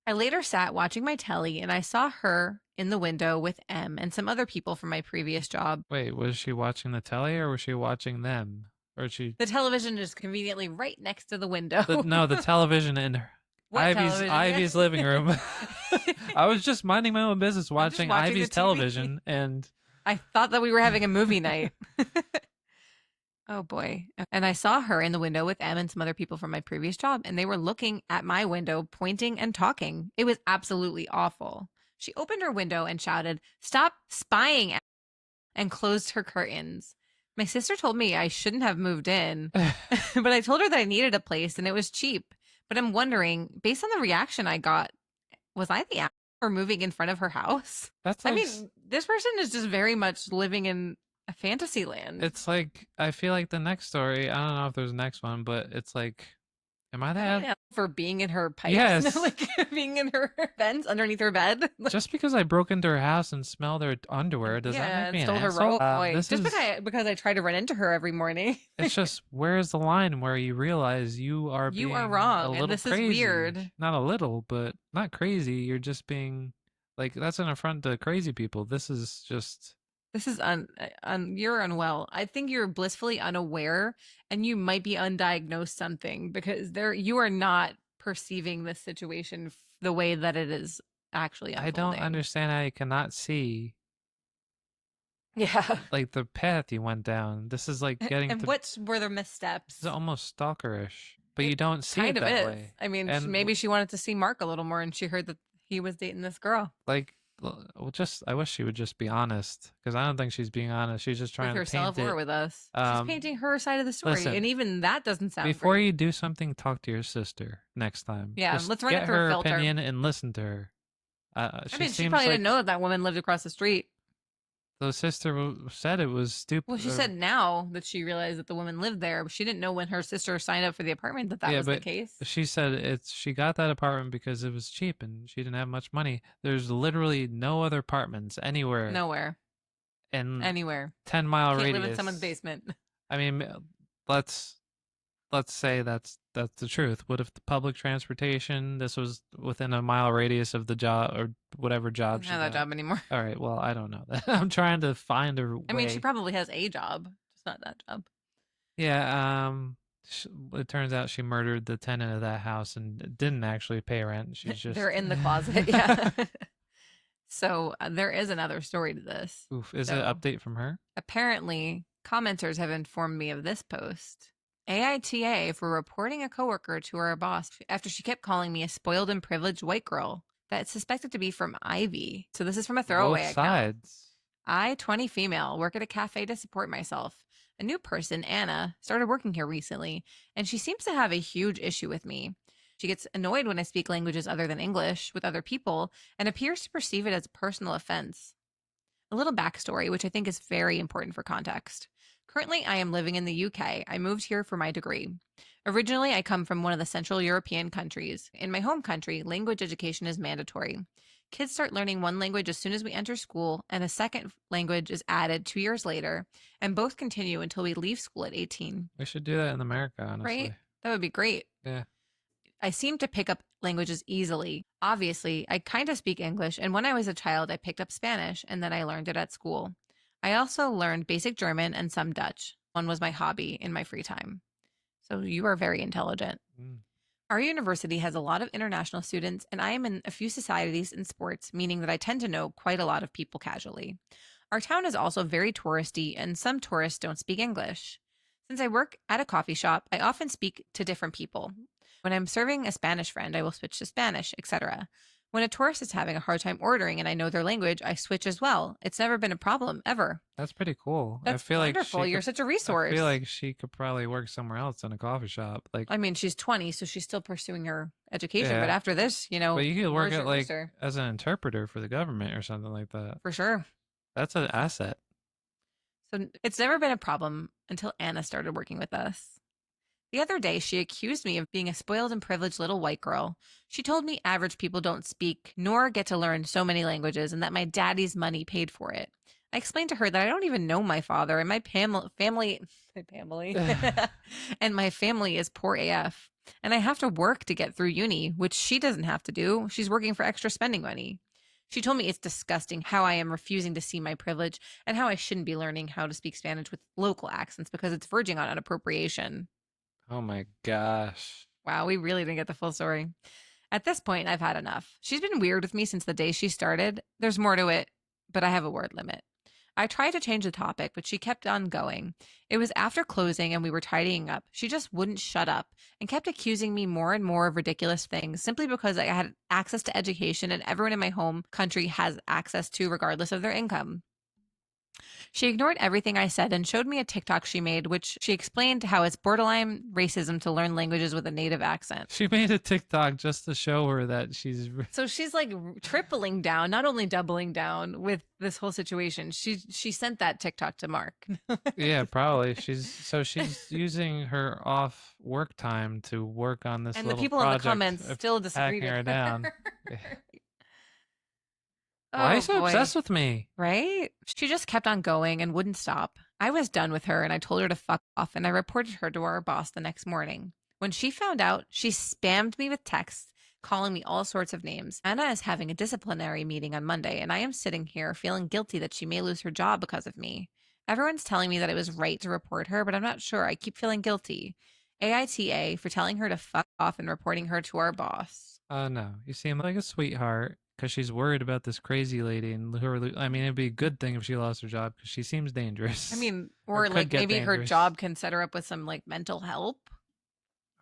Speaker 2: I later sat watching my telly and I saw her in the window with M and some other people from my previous job.
Speaker 3: Wait, was she watching the telly or was she watching them? Or she...
Speaker 2: The television is conveniently right next to the window.
Speaker 3: the television in her.
Speaker 2: What television?
Speaker 3: Ivy's living room. I was just minding my own business watching
Speaker 2: watching
Speaker 3: Ivy's
Speaker 2: the TV.
Speaker 3: television, and
Speaker 2: I thought that we were having a movie night. Oh boy. And I saw her in the window with M and some other people from my previous job, and they were looking at my window, pointing and talking. It was absolutely awful. She opened her window and shouted, "Stop spying at me," and closed her curtains. My sister told me I shouldn't have moved in, but I told her that I needed a place and it was cheap. But I'm wondering, based on the reaction I got, was I the asshole for moving in front of her house?
Speaker 3: that's
Speaker 2: I
Speaker 3: like,
Speaker 2: mean, this person is just very much living in a fantasy land.
Speaker 3: it's like, I feel like the next story, I don't know if there's a next one, but it's like, am I that?
Speaker 2: Yeah, for being in her pipes,
Speaker 3: Yes.
Speaker 2: like being in her vents underneath her bed.
Speaker 3: Just because I broke into her house and smelled her underwear, does that make me
Speaker 2: and
Speaker 3: an
Speaker 2: stole her
Speaker 3: asshole?
Speaker 2: rope. Boy,
Speaker 3: This
Speaker 2: just
Speaker 3: is,
Speaker 2: because I try to run into her every morning.
Speaker 3: it's just, where's the line where you realize you are
Speaker 2: You are
Speaker 3: being
Speaker 2: wrong,
Speaker 3: a
Speaker 2: and
Speaker 3: little
Speaker 2: this is
Speaker 3: crazy?
Speaker 2: weird.
Speaker 3: Not a little, but not crazy. You're just being, like, that's an affront to crazy people. This is just...
Speaker 2: This is you're unwell. I think you're blissfully unaware and you might be undiagnosed something because you are not perceiving this situation the way that it is actually
Speaker 3: I
Speaker 2: unfolding.
Speaker 3: don't understand how you cannot see
Speaker 2: Yeah.
Speaker 3: like the path you went down. This is like getting
Speaker 2: And
Speaker 3: to
Speaker 2: what were the missteps?
Speaker 3: This is almost stalkerish, but you
Speaker 2: It
Speaker 3: don't see
Speaker 2: kind
Speaker 3: it
Speaker 2: of
Speaker 3: that
Speaker 2: is.
Speaker 3: way.
Speaker 2: I mean,
Speaker 3: And
Speaker 2: maybe she wanted to see Mark a little more and she heard that he was dating this girl
Speaker 3: like, well, just I wish she would just be honest because I don't think she's being honest. She's just
Speaker 2: with
Speaker 3: trying to
Speaker 2: herself
Speaker 3: paint
Speaker 2: or
Speaker 3: it.
Speaker 2: with us. She's painting her side of the story.
Speaker 3: Listen,
Speaker 2: and even that doesn't sound
Speaker 3: before
Speaker 2: great.
Speaker 3: you do something, talk to your sister next time.
Speaker 2: Yeah,
Speaker 3: Just
Speaker 2: let's run it
Speaker 3: get
Speaker 2: through a
Speaker 3: her
Speaker 2: filter.
Speaker 3: opinion and listen to her.
Speaker 2: I mean, she
Speaker 3: seems
Speaker 2: probably
Speaker 3: like
Speaker 2: didn't know that woman lived across the street.
Speaker 3: the sister said it was stupid.
Speaker 2: Well, she said now that she realized that the woman lived there, but she didn't know when her sister signed up for the apartment that
Speaker 3: yeah,
Speaker 2: was the
Speaker 3: but
Speaker 2: case.
Speaker 3: she said she got that apartment because it was cheap and she didn't have much money. There's literally no other apartments anywhere.
Speaker 2: Nowhere.
Speaker 3: In
Speaker 2: Anywhere.
Speaker 3: 10-mile
Speaker 2: Can't
Speaker 3: radius.
Speaker 2: live in someone's basement.
Speaker 3: I mean, let's say that's the truth. What if the public transportation? This was within a mile radius of the job or whatever
Speaker 2: I
Speaker 3: job
Speaker 2: don't
Speaker 3: she
Speaker 2: have that
Speaker 3: got.
Speaker 2: job anymore.
Speaker 3: All right. Well, I don't know that. I'm trying to find a way.
Speaker 2: I mean, she probably has a job, just not that job.
Speaker 3: Yeah. It turns out she murdered the tenant of that house and didn't actually pay rent. She's just
Speaker 2: They're in the closet. Yeah. So there is another story to this.
Speaker 3: Oof. Is it an update from her?
Speaker 2: Apparently, commenters have informed me of this post. AITA for reporting a coworker to her boss after she kept calling me a spoiled and privileged white girl that's suspected to be from Ivy. So this is from a throwaway
Speaker 3: Both
Speaker 2: account.
Speaker 3: sides.
Speaker 2: I, 20 female, work at a cafe to support myself. A new person, Anna, started working here recently, and she seems to have a huge issue with me. She gets annoyed when I speak languages other than English with other people and appears to perceive it as a personal offense. A little backstory, which I think is very important for context. Currently, I am living in the UK. I moved here for my degree. Originally, I come from one of the Central European countries. In my home country, language education is mandatory. Kids start learning one language as soon as we enter school, and a second language is added 2 years later, and both continue until we leave school at 18.
Speaker 3: We should do that in America, honestly.
Speaker 2: Right? That would be great.
Speaker 3: Yeah.
Speaker 2: I seem to pick up languages easily. Obviously, I kind of speak English, and when I was a child, I picked up Spanish, and then I learned it at school. I also learned basic German and some Dutch. One was my hobby in my free time. So you are very intelligent.
Speaker 3: Mm.
Speaker 2: Our university has a lot of international students, and I am in a few societies and sports, meaning that I tend to know quite a lot of people casually. Our town is also very touristy, and some tourists don't speak English. Since I work at a coffee shop, I often speak to different people. When I'm serving a Spanish friend, I will switch to Spanish, etc. When a tourist is having a hard time ordering and I know their language, I switch as well. It's never been a problem, ever.
Speaker 3: That's pretty cool.
Speaker 2: That's
Speaker 3: I feel
Speaker 2: wonderful.
Speaker 3: Like
Speaker 2: You're such a resource.
Speaker 3: I feel like she could probably work somewhere else in a coffee shop. Like,
Speaker 2: I mean, she's 20, so she's still pursuing her education.
Speaker 3: Yeah.
Speaker 2: But after this, you know,
Speaker 3: but you could work
Speaker 2: where's
Speaker 3: at
Speaker 2: your
Speaker 3: like
Speaker 2: rooster?
Speaker 3: as an interpreter for the government or something like that.
Speaker 2: For sure.
Speaker 3: That's an asset.
Speaker 2: So it's never been a problem until Anna started working with us. The other day, she accused me of being a spoiled and privileged little white girl. She told me average people don't speak nor get to learn so many languages and that my daddy's money paid for it. I explained to her that I don't even know my father and my family and my family is poor AF. And I have to work to get through uni, which she doesn't have to do. She's working for extra spending money. She told me it's disgusting how I am refusing to see my privilege and how I shouldn't be learning how to speak Spanish with local accents because it's verging on inappropriation.
Speaker 3: Oh my gosh.
Speaker 2: Wow, we really didn't get the full story. At this point, I've had enough. She's been weird with me since the day she started. There's more to it, but I have a word limit. I tried to change the topic, but she kept on going. It was after closing and we were tidying up. She just wouldn't shut up and kept accusing me more and more of ridiculous things simply because I had access to education and everyone in my home country has access to regardless of their income. She ignored everything I said and showed me a TikTok she made, which she explained how it's borderline racism to learn languages with a native accent.
Speaker 3: She made a TikTok just to show her that she's
Speaker 2: So she's like tripling down, not only doubling down with this whole situation. She sent that TikTok to Mark.
Speaker 3: Yeah, probably. She's using her off work time to work on this
Speaker 2: And the
Speaker 3: little
Speaker 2: people in the
Speaker 3: project
Speaker 2: comments
Speaker 3: of
Speaker 2: still disagreed
Speaker 3: hacking her
Speaker 2: with
Speaker 3: down.
Speaker 2: her.
Speaker 3: Why are you
Speaker 2: Oh,
Speaker 3: so
Speaker 2: boy.
Speaker 3: obsessed with me?
Speaker 2: Right? She just kept on going and wouldn't stop. I was done with her and I told her to fuck off and I reported her to our boss the next morning. When she found out, she spammed me with texts calling me all sorts of names. Anna is having a disciplinary meeting on Monday, and I am sitting here feeling guilty that she may lose her job because of me. Everyone's telling me that it was right to report her, but I'm not sure. I keep feeling guilty. AITA for telling her to fuck off and reporting her to our boss.
Speaker 3: No, you seem like a sweetheart because she's worried about this crazy lady, and I mean, it'd be a good thing if she lost her job because she seems dangerous.
Speaker 2: I mean,
Speaker 3: Or
Speaker 2: or
Speaker 3: could
Speaker 2: like
Speaker 3: get
Speaker 2: maybe her
Speaker 3: dangerous.
Speaker 2: job can set her up with some like mental help.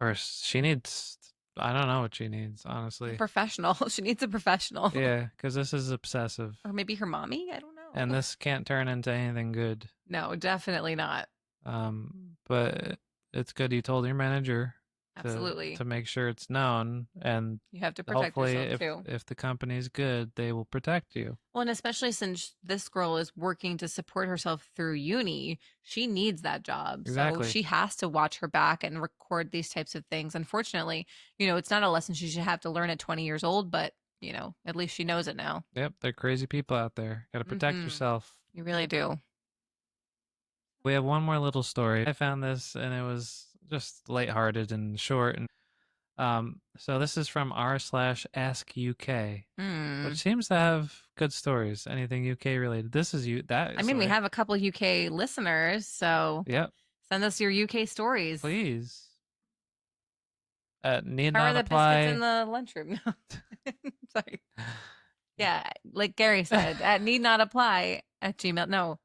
Speaker 3: Or she needs. I don't know what she needs,
Speaker 2: A
Speaker 3: honestly.
Speaker 2: professional. She needs a professional.
Speaker 3: Yeah, because this is obsessive,
Speaker 2: Or maybe her mommy. I don't know.
Speaker 3: and this can't turn into anything good.
Speaker 2: No, definitely not.
Speaker 3: But it's good you told your manager
Speaker 2: Absolutely.
Speaker 3: to make sure it's known, and
Speaker 2: You have to protect
Speaker 3: hopefully,
Speaker 2: yourself too.
Speaker 3: if the company's good, they will protect you.
Speaker 2: Well, and especially since this girl is working to support herself through uni, she needs that job.
Speaker 3: Exactly.
Speaker 2: So she has to watch her back and record these types of things. Unfortunately, it's not a lesson she should have to learn at 20 years old, but, at least she knows it now.
Speaker 3: Yep, they're crazy people out there. Got to protect
Speaker 2: Mhm.
Speaker 3: yourself.
Speaker 2: You really do.
Speaker 3: We have one more little story. I found this, and it was just lighthearted and short. And so this is from r/ask UK, which seems to have good stories. Anything UK related. This is that.
Speaker 2: I mean, we
Speaker 3: sorry.
Speaker 2: have a couple UK listeners, so
Speaker 3: Yep,
Speaker 2: send us your UK stories.
Speaker 3: please. Need
Speaker 2: How are
Speaker 3: not
Speaker 2: the
Speaker 3: apply.
Speaker 2: biscuits in the lunchroom? No. Sorry. Yeah, like Gary said, at need not apply at Gmail. No,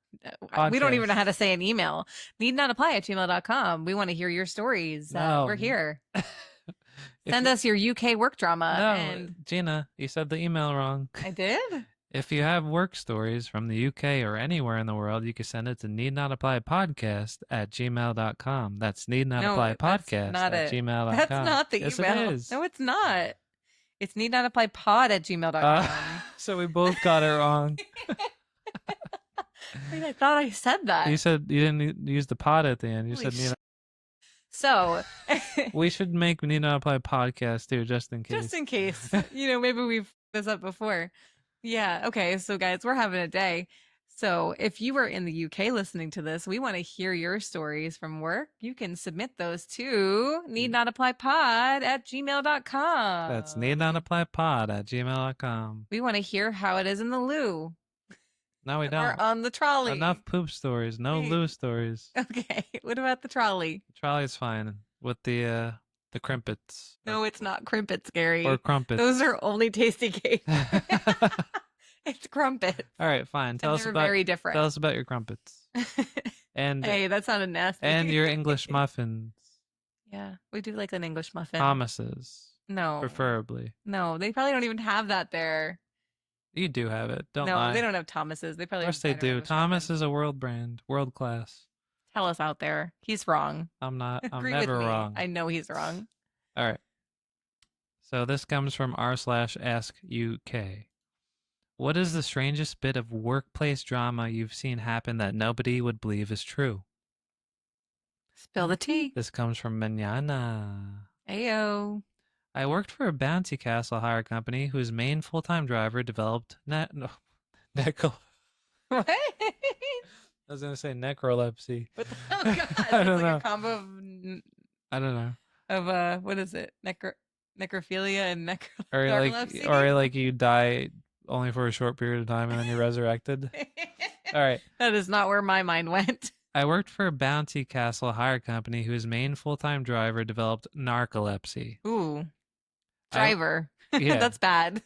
Speaker 2: we don't even know how to say an email. Need not apply at gmail.com. We want to hear your stories.
Speaker 3: No.
Speaker 2: We're here. Send us your UK work drama.
Speaker 3: No,
Speaker 2: And
Speaker 3: Gina, you said the email wrong.
Speaker 2: I did?
Speaker 3: If you have work stories from the UK or anywhere in the world, you can send it to neednotapplypodcast@gmail.com. That's neednotapplypodcast@gmail.com.
Speaker 2: That's not the
Speaker 3: Yes,
Speaker 2: email.
Speaker 3: it is.
Speaker 2: No, it's not. It's neednotapplypod@gmail.com.
Speaker 3: So we both got it wrong.
Speaker 2: Wait, I thought I said that.
Speaker 3: You said you didn't use the pod at the end. You
Speaker 2: Holy
Speaker 3: said
Speaker 2: So
Speaker 3: we should make Need Not Apply podcast too, just in case.
Speaker 2: just in case, maybe we've this up before. Yeah. Okay. So guys, we're having a day. So if you are in the UK listening to this, we want to hear your stories from work. You can submit those to neednotapplypod@gmail.com.
Speaker 3: That's neednotapplypod@gmail.com.
Speaker 2: We want to hear how it is in the loo.
Speaker 3: No, we don't.
Speaker 2: Or on the trolley.
Speaker 3: Enough poop stories. No
Speaker 2: Wait.
Speaker 3: loo stories.
Speaker 2: Okay. What about the trolley?
Speaker 3: The trolley's fine with the crimpets.
Speaker 2: No, it's not crimpets, Gary.
Speaker 3: Or crumpets.
Speaker 2: Those are only tasty cakes. It's crumpets.
Speaker 3: All right, fine. Tell us
Speaker 2: they're
Speaker 3: about
Speaker 2: very different.
Speaker 3: Tell us about your crumpets and
Speaker 2: Hey, that sounded nasty.
Speaker 3: and your English muffins.
Speaker 2: Yeah, we do like an English muffin.
Speaker 3: Thomas's,
Speaker 2: No.
Speaker 3: preferably.
Speaker 2: No, they probably don't even have that there.
Speaker 3: You do have it. Don't
Speaker 2: no,
Speaker 3: lie.
Speaker 2: they don't have Thomas's. They probably
Speaker 3: Of course
Speaker 2: have
Speaker 3: they
Speaker 2: better
Speaker 3: do.
Speaker 2: English
Speaker 3: Thomas
Speaker 2: muffins.
Speaker 3: is a world brand, world class.
Speaker 2: Tell us out there. He's wrong.
Speaker 3: I'm not. I'm
Speaker 2: Agree
Speaker 3: never
Speaker 2: with me.
Speaker 3: wrong.
Speaker 2: I know he's wrong.
Speaker 3: All right. So this comes from r/ask UK. What is the strangest bit of workplace drama you've seen happen that nobody would believe is true?
Speaker 2: Spill the tea.
Speaker 3: This comes from Manana.
Speaker 2: Ayo.
Speaker 3: I worked for a bouncy castle hire company whose main full-time driver developed
Speaker 2: What?
Speaker 3: I was going to say necrolepsy.
Speaker 2: What the, oh god,
Speaker 3: I don't
Speaker 2: it's like
Speaker 3: know.
Speaker 2: a combo
Speaker 3: I don't know.
Speaker 2: of what is it? Necrophilia and
Speaker 3: Or
Speaker 2: narcolepsy?
Speaker 3: like you die only for a short period of time and then you're resurrected. All right.
Speaker 2: That is not where my mind went.
Speaker 3: I worked for a bouncy castle hire company whose main full-time driver developed narcolepsy.
Speaker 2: Ooh. Driver.
Speaker 3: Yeah.
Speaker 2: That's bad.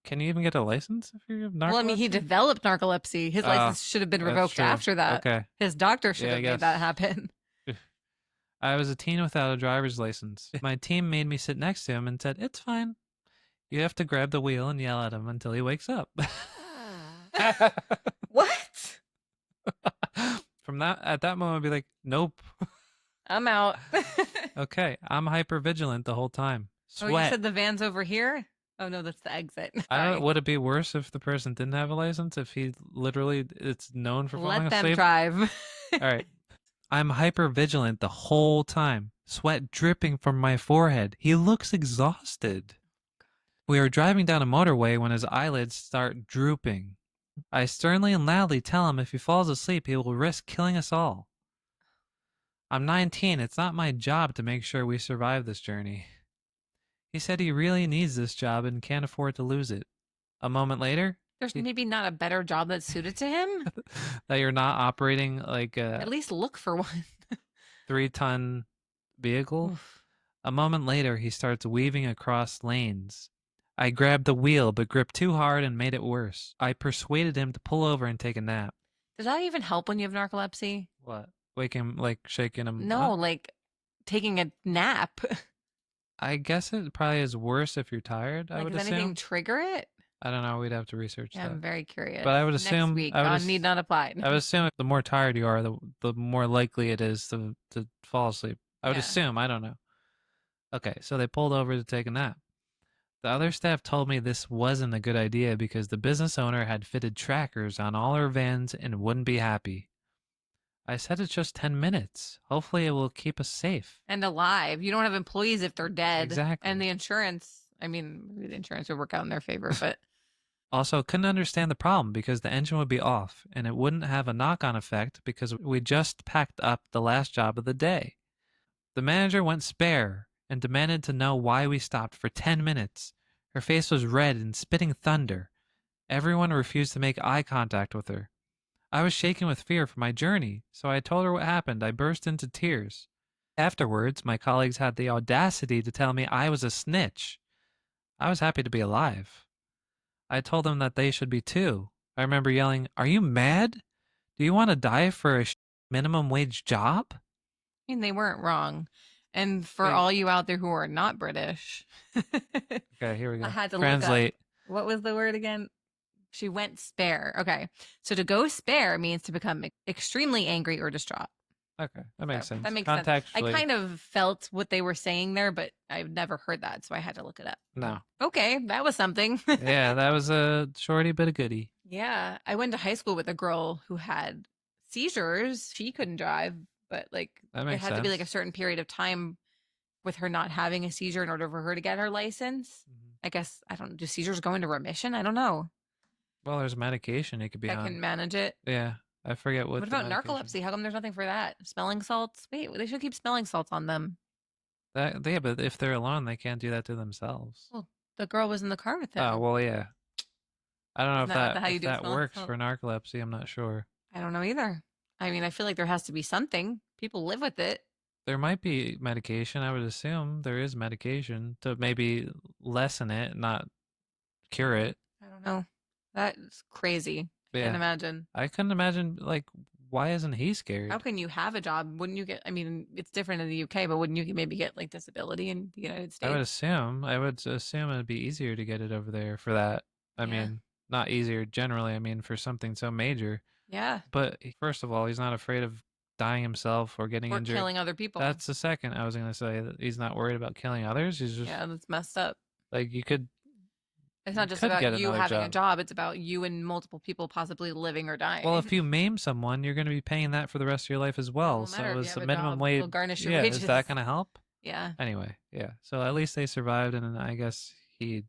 Speaker 3: Can you even get a license if you have narcolepsy?
Speaker 2: Well, I mean, he developed narcolepsy. His license should have been
Speaker 3: that's
Speaker 2: revoked
Speaker 3: true.
Speaker 2: after that.
Speaker 3: Okay.
Speaker 2: His doctor should
Speaker 3: Yeah, I
Speaker 2: have
Speaker 3: guess.
Speaker 2: made that happen.
Speaker 3: I was a teen without a driver's license. My team made me sit next to him and said, "It's fine. You have to grab the wheel and yell at him until he wakes up."
Speaker 2: What?
Speaker 3: At that moment, I'd be like, "Nope."
Speaker 2: I'm out.
Speaker 3: Okay, I'm hyper vigilant the whole time.
Speaker 2: Oh,
Speaker 3: Sweat.
Speaker 2: you said the van's over here? Oh, no, that's the exit.
Speaker 3: I don't.
Speaker 2: Sorry.
Speaker 3: Would it be worse if the person didn't have a license? If he literally, it's known for falling
Speaker 2: Let them
Speaker 3: asleep.
Speaker 2: drive.
Speaker 3: All right. I'm hyper vigilant the whole time. Sweat dripping from my forehead. He looks exhausted. We are driving down a motorway when his eyelids start drooping. I sternly and loudly tell him if he falls asleep, he will risk killing us all. I'm 19. It's not my job to make sure we survive this journey. He said he really needs this job and can't afford to lose it. A moment later,
Speaker 2: There's
Speaker 3: he-
Speaker 2: maybe not a better job that's suited to him.
Speaker 3: that you're not operating like
Speaker 2: At
Speaker 3: a
Speaker 2: least look for one.
Speaker 3: 3-ton vehicle.
Speaker 2: Oof.
Speaker 3: A moment later, he starts weaving across lanes. I grabbed the wheel, but gripped too hard and made it worse. I persuaded him to pull over and take a nap.
Speaker 2: Does that even help when you have narcolepsy?
Speaker 3: What? Wake him, like shaking him
Speaker 2: No,
Speaker 3: up?
Speaker 2: like taking a nap.
Speaker 3: I guess it probably is worse if you're tired, I
Speaker 2: Like,
Speaker 3: would
Speaker 2: does anything
Speaker 3: assume.
Speaker 2: trigger it?
Speaker 3: I don't know. We'd have to research
Speaker 2: Yeah,
Speaker 3: that.
Speaker 2: I'm very curious.
Speaker 3: But I would
Speaker 2: Next
Speaker 3: assume
Speaker 2: week
Speaker 3: I would
Speaker 2: on Need Not Apply.
Speaker 3: I would assume the more tired you are, the more likely it is to fall asleep. I would
Speaker 2: Yeah.
Speaker 3: assume. I don't know. Okay, so they pulled over to take a nap. The other staff told me this wasn't a good idea because the business owner had fitted trackers on all her vans and wouldn't be happy. I said it's just 10 minutes. Hopefully it will keep us safe.
Speaker 2: And alive. You don't have employees if they're dead.
Speaker 3: Exactly.
Speaker 2: And the insurance, I mean, maybe the insurance would work out in their favor, but
Speaker 3: Also, couldn't understand the problem because the engine would be off and it wouldn't have a knock-on effect because we just packed up the last job of the day. The manager went spare and demanded to know why we stopped for 10 minutes. Her face was red and spitting thunder. Everyone refused to make eye contact with her. I was shaking with fear for my journey, so I told her what happened. I burst into tears. Afterwards, my colleagues had the audacity to tell me I was a snitch. I was happy to be alive. I told them that they should be too. I remember yelling, "Are you mad? Do you want to die for a minimum wage job?"
Speaker 2: I mean, they weren't wrong. And for
Speaker 3: Wait.
Speaker 2: all you out there who are not British,
Speaker 3: Okay, here we go.
Speaker 2: I had to
Speaker 3: Translate.
Speaker 2: look up. What was the word again? She went spare. Okay. So to go spare means to become extremely angry or distraught.
Speaker 3: Okay, that makes
Speaker 2: So
Speaker 3: sense.
Speaker 2: that makes sense. I
Speaker 3: Contextually,
Speaker 2: kind of felt what they were saying there, but I've never heard that, so I had to look it up.
Speaker 3: no.
Speaker 2: Okay, that was something.
Speaker 3: Yeah, that was a shorty but a goodie.
Speaker 2: Yeah, I went to high school with a girl who had seizures. She couldn't drive, but like
Speaker 3: That
Speaker 2: it
Speaker 3: makes
Speaker 2: had to be like a
Speaker 3: sense.
Speaker 2: certain period of time with her not having a seizure in order for her to get her license. I guess I don't. Do seizures go into remission? I don't know.
Speaker 3: Well, there's medication it could be
Speaker 2: I
Speaker 3: on.
Speaker 2: can manage it.
Speaker 3: Yeah, I forget what.
Speaker 2: What
Speaker 3: the
Speaker 2: about
Speaker 3: medication-
Speaker 2: narcolepsy? How come there's nothing for that? Smelling salts? Wait, they should keep smelling salts on them.
Speaker 3: Yeah, but if they're alone, they can't do that to themselves.
Speaker 2: Well, the girl was in the car with him.
Speaker 3: Oh well, yeah. I don't know
Speaker 2: Isn't
Speaker 3: if
Speaker 2: that
Speaker 3: that
Speaker 2: how you
Speaker 3: if
Speaker 2: do
Speaker 3: that
Speaker 2: smelling
Speaker 3: works
Speaker 2: salts?
Speaker 3: for narcolepsy. I'm not sure.
Speaker 2: I don't know either. I mean, I feel like there has to be something. People live with it.
Speaker 3: There might be medication. I would assume there is medication to maybe lessen it, not cure it.
Speaker 2: I don't know. That's crazy. I
Speaker 3: Yeah.
Speaker 2: can't imagine.
Speaker 3: I couldn't imagine, like, why isn't he scared?
Speaker 2: How can you have a job? Wouldn't you get, I mean, it's different in the UK, but wouldn't you maybe get like disability in the United States?
Speaker 3: I would assume it'd be easier to get it over there for that. I
Speaker 2: Yeah.
Speaker 3: mean, not easier generally. I mean, for something so major.
Speaker 2: Yeah.
Speaker 3: But first of all, he's not afraid of dying himself or getting
Speaker 2: Or
Speaker 3: injured.
Speaker 2: killing other people.
Speaker 3: That's the second I was going to say, that he's not worried about killing others. He's just
Speaker 2: Yeah, that's messed up.
Speaker 3: like, you could.
Speaker 2: It's
Speaker 3: You
Speaker 2: not just
Speaker 3: could get
Speaker 2: about you
Speaker 3: another
Speaker 2: having a
Speaker 3: job.
Speaker 2: job. It's about you and multiple people possibly living or dying.
Speaker 3: Well, if you maim someone, you're going to be paying that for the rest of your life as well.
Speaker 2: won't matter if
Speaker 3: So
Speaker 2: you
Speaker 3: is
Speaker 2: have
Speaker 3: the
Speaker 2: a
Speaker 3: minimum
Speaker 2: job,
Speaker 3: wage.
Speaker 2: they'll garnish your
Speaker 3: Yeah,
Speaker 2: wages.
Speaker 3: is that going to help?
Speaker 2: Yeah,
Speaker 3: Anyway, yeah. So at least they survived, and I guess he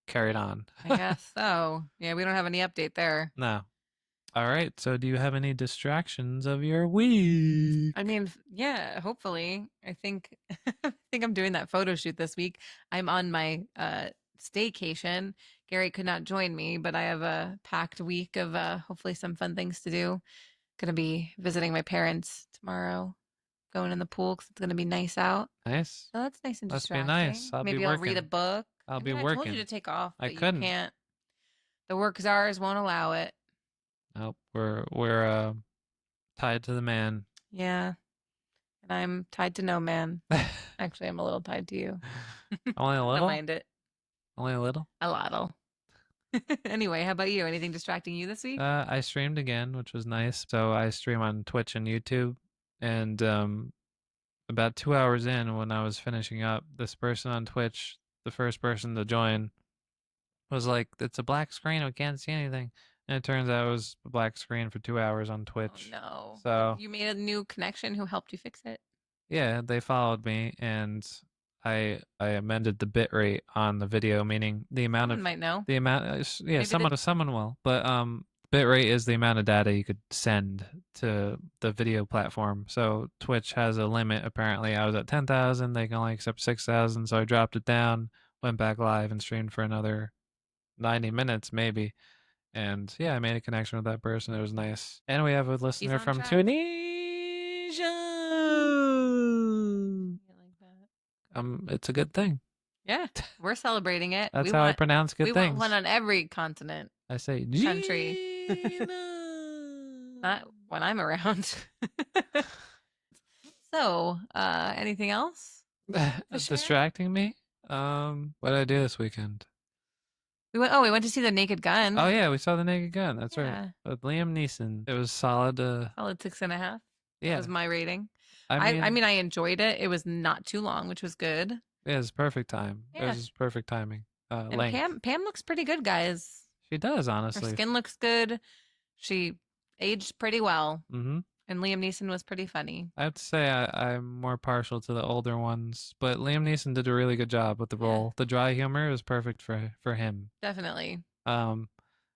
Speaker 3: carried on.
Speaker 2: I guess so. Yeah, we don't have any update there.
Speaker 3: No. All right. So do you have any distractions of your week?
Speaker 2: I mean, yeah, hopefully. I think I think I'm doing that photo shoot this week. I'm on my staycation. Gary could not join me, but I have a packed week of hopefully some fun things to do. Gonna be visiting my parents tomorrow, going in the pool because it's gonna be nice out.
Speaker 3: Nice.
Speaker 2: So that's nice and
Speaker 3: Must be
Speaker 2: distracting.
Speaker 3: nice. I'll be
Speaker 2: Maybe I'll read a
Speaker 3: working.
Speaker 2: book.
Speaker 3: I'll
Speaker 2: I
Speaker 3: be
Speaker 2: mean, I told
Speaker 3: working.
Speaker 2: you to take off,
Speaker 3: I
Speaker 2: but
Speaker 3: couldn't.
Speaker 2: you can't. The work czars won't allow it.
Speaker 3: Nope. We're tied to the man.
Speaker 2: Yeah, and I'm tied to no man. Actually, I'm a little tied to you.
Speaker 3: Only a
Speaker 2: Don't
Speaker 3: little.
Speaker 2: mind it.
Speaker 3: Only a little.
Speaker 2: A lottle. Anyway, how about you? Anything distracting you this week?
Speaker 3: I streamed again, which was nice. So I stream on Twitch and YouTube, and about 2 hours in, when I was finishing up, this person on Twitch, the first person to join, was like, "It's a black screen. We can't see anything." And it turns out it was a black screen for 2 hours on Twitch.
Speaker 2: Oh, no.
Speaker 3: So
Speaker 2: You made a new connection. Who helped you fix it?
Speaker 3: yeah, they followed me, and I amended the bit rate on the video, meaning the amount
Speaker 2: Someone
Speaker 3: of
Speaker 2: might know.
Speaker 3: the amount. Yeah,
Speaker 2: Maybe
Speaker 3: someone will, but bitrate is the amount of data you could send to the video platform. So Twitch has a limit. Apparently, I was at 10,000. They can only accept 6,000. So I dropped it down, went back live, and streamed for another 90 minutes, maybe. And yeah, I made a connection with that person. It was nice. And we have a listener
Speaker 2: on
Speaker 3: from
Speaker 2: track.
Speaker 3: Tunisia.
Speaker 2: I like that.
Speaker 3: It's a good thing.
Speaker 2: Yeah, we're celebrating it.
Speaker 3: That's
Speaker 2: we
Speaker 3: how I
Speaker 2: want,
Speaker 3: pronounce good
Speaker 2: we
Speaker 3: things.
Speaker 2: want one on every continent.
Speaker 3: I say
Speaker 2: Country.
Speaker 3: Gina.
Speaker 2: Not when I'm around. So, anything else?
Speaker 3: Distracting me. What did I do this weekend?
Speaker 2: We went to see The Naked Gun.
Speaker 3: Oh yeah, we saw The Naked Gun. That's
Speaker 2: Yeah.
Speaker 3: right. With Liam Neeson. It was solid.
Speaker 2: Solid 6.5. That
Speaker 3: Yeah.
Speaker 2: was my rating.
Speaker 3: I mean,
Speaker 2: I enjoyed it. It was not too long, which was good.
Speaker 3: yeah, it's perfect time.
Speaker 2: Yeah.
Speaker 3: It was perfect timing.
Speaker 2: And
Speaker 3: Length.
Speaker 2: Pam looks pretty good, guys.
Speaker 3: She does,
Speaker 2: Her
Speaker 3: honestly.
Speaker 2: skin looks good. She aged pretty well.
Speaker 3: Mm-hmm.
Speaker 2: And Liam Neeson was pretty funny.
Speaker 3: I have to say I'm more partial to the older ones, but Liam Neeson did a really good job with the
Speaker 2: Yeah.
Speaker 3: role. The dry humor was perfect for him.
Speaker 2: Definitely.
Speaker 3: I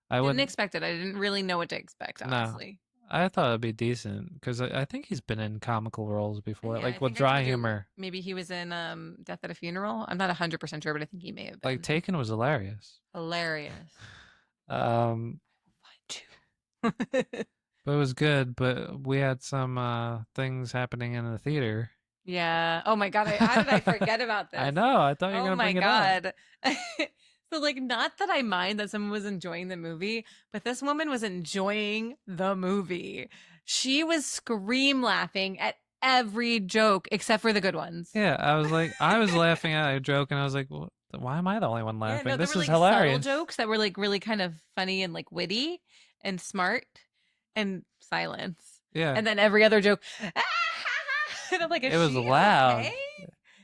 Speaker 2: Didn't
Speaker 3: wouldn't
Speaker 2: expect it. I didn't really know what to expect,
Speaker 3: No.
Speaker 2: honestly.
Speaker 3: I thought it'd be decent because I think he's been in comical roles before,
Speaker 2: Yeah,
Speaker 3: like
Speaker 2: I
Speaker 3: with
Speaker 2: think I
Speaker 3: dry
Speaker 2: told you
Speaker 3: humor.
Speaker 2: Maybe he was in Death at a Funeral. I'm not 100% sure, but I think he may have been.
Speaker 3: Like Taken was hilarious.
Speaker 2: Hilarious.
Speaker 3: Um,
Speaker 2: Find you.
Speaker 3: but it was good. But we had some things happening in the theater.
Speaker 2: Yeah. Oh my God. How did I forget about this?
Speaker 3: I know. I thought you were
Speaker 2: Oh
Speaker 3: gonna
Speaker 2: my
Speaker 3: bring it up.
Speaker 2: God. So, like, not that I mind that someone was enjoying the movie, but this woman was enjoying the movie. She was scream laughing at every joke except for the good ones.
Speaker 3: Yeah, I was laughing at a joke, and I was like, well, why am I the only one
Speaker 2: Yeah,
Speaker 3: laughing?
Speaker 2: no, there
Speaker 3: This
Speaker 2: were
Speaker 3: is
Speaker 2: like
Speaker 3: hilarious.
Speaker 2: subtle jokes that were like really kind of funny and like witty and smart, and silence.
Speaker 3: Yeah,
Speaker 2: And then every other joke. And I'm like, is
Speaker 3: it was
Speaker 2: she
Speaker 3: loud.
Speaker 2: okay?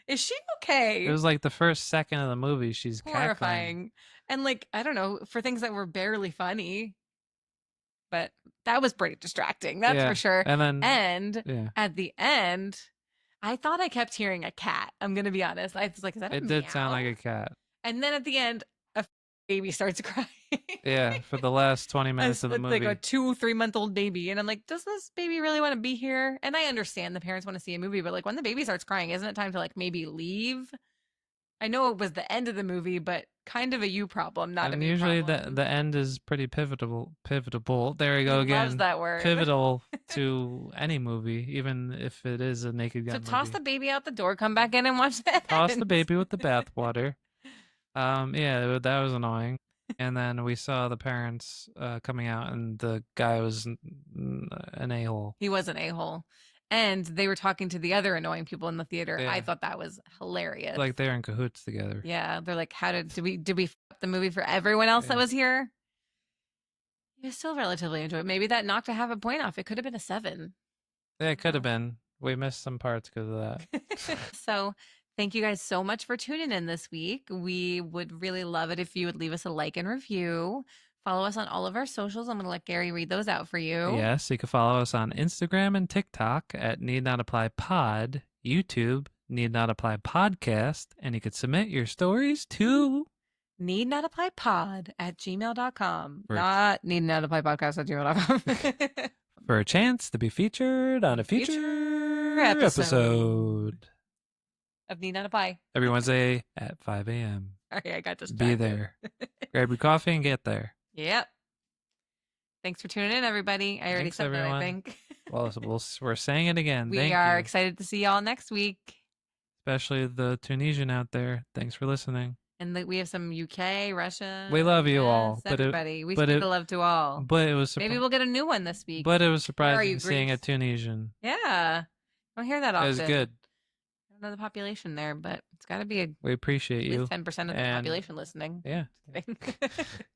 Speaker 2: Is she okay?
Speaker 3: It was like the first second of the movie. She's cackling.
Speaker 2: Horrifying. And like, I don't know, for things that were barely funny. But that was pretty distracting, that's
Speaker 3: Yeah,
Speaker 2: for sure.
Speaker 3: and then
Speaker 2: And at the end, I thought I kept hearing a cat. I'm gonna be honest. I was like, is that a
Speaker 3: it did sound
Speaker 2: meow?
Speaker 3: like a cat.
Speaker 2: And then at the end, a baby starts crying.
Speaker 3: Yeah, for the last 20 minutes of the movie.
Speaker 2: Like a 2-3-month-old baby. And I'm like, does this baby really want to be here? And I understand the parents want to see a movie, but like when the baby starts crying, isn't it time to like maybe leave? I know it was the end of the movie, but kind of a you problem, not a
Speaker 3: and
Speaker 2: me
Speaker 3: usually
Speaker 2: problem.
Speaker 3: the end is pretty pivotal. There we go
Speaker 2: He
Speaker 3: again.
Speaker 2: loves that word.
Speaker 3: Pivotal to any movie, even if it is a Naked Gun
Speaker 2: So toss
Speaker 3: movie.
Speaker 2: the baby out the door, come back in and watch that.
Speaker 3: Toss the baby with the bathwater. Yeah, that was annoying. And then we saw the parents coming out, and the guy was an a-hole.
Speaker 2: He was an a-hole. And they were talking to the other annoying people in the theater.
Speaker 3: Yeah.
Speaker 2: I thought that was hilarious.
Speaker 3: Like they're in cahoots together.
Speaker 2: Yeah, they're like, did we f the movie for everyone else that
Speaker 3: Yeah.
Speaker 2: was here? It was still relatively enjoyable. Maybe that knocked a half a point off. It could have been a 7.
Speaker 3: Yeah, it could have been. We missed some parts because of that.
Speaker 2: So thank you guys so much for tuning in this week. We would really love it if you would leave us a like and review. Follow us on all of our socials. I'm going to let Gary read those out for you.
Speaker 3: Yes, you can follow us on Instagram and TikTok at Need Not Apply Pod, YouTube, Need Not Apply Podcast, and you could submit your stories to
Speaker 2: Need not apply pod at gmail.com.
Speaker 3: For-
Speaker 2: Not need not apply podcast at gmail.com.
Speaker 3: for a chance to be featured on a future episode.
Speaker 2: Of Need Not Apply.
Speaker 3: Every Wednesday at 5 a.m.
Speaker 2: Sorry, I got distracted.
Speaker 3: Be there. Grab your coffee and get there.
Speaker 2: Yep. Thanks for tuning in, everybody. I already
Speaker 3: Thanks,
Speaker 2: said that, I
Speaker 3: everyone.
Speaker 2: think.
Speaker 3: Well, we're saying it again.
Speaker 2: We
Speaker 3: Thank
Speaker 2: are
Speaker 3: you.
Speaker 2: excited to see y'all next week.
Speaker 3: Especially the Tunisian out there. Thanks for listening.
Speaker 2: And we have some UK, Russia.
Speaker 3: We love you
Speaker 2: yes,
Speaker 3: all, but
Speaker 2: everybody. We
Speaker 3: but
Speaker 2: speak
Speaker 3: it-
Speaker 2: the love to all.
Speaker 3: But it was
Speaker 2: Maybe we'll get a new one this week.
Speaker 3: but it was
Speaker 2: you,
Speaker 3: surprising seeing a
Speaker 2: Greece?
Speaker 3: Tunisian.
Speaker 2: Yeah. I don't hear that
Speaker 3: It
Speaker 2: often.
Speaker 3: was good.
Speaker 2: I don't know the population there, but it's got to be at
Speaker 3: We appreciate you.
Speaker 2: least 10% of the
Speaker 3: and-
Speaker 2: population listening.
Speaker 3: Yeah.
Speaker 2: Just kidding.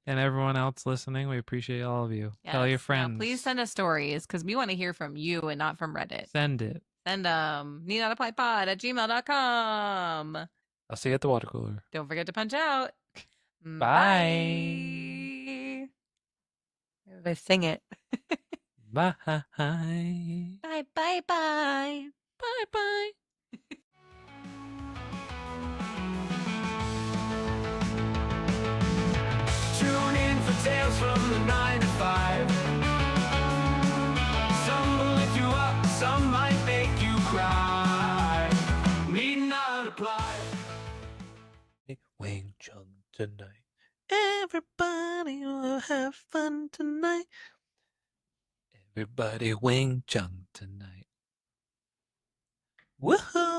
Speaker 3: And everyone else listening, we appreciate all of you. Tell your
Speaker 2: Yes. Now,
Speaker 3: friends.
Speaker 2: please send us stories because we want to hear from you and not from Reddit.
Speaker 3: Send it.
Speaker 2: Send them. neednotapplypod@gmail.com.
Speaker 3: I'll see you at the water cooler.
Speaker 2: Don't forget to punch out.
Speaker 3: Bye.
Speaker 2: Everybody sing it.
Speaker 3: Bye.
Speaker 2: Bye, bye, bye.
Speaker 3: Bye bye.
Speaker 1: Tune in for tales from the 9 to 5.
Speaker 3: Wing Chun tonight. Everybody will have fun tonight. Everybody Wing Chun tonight. Woohoo!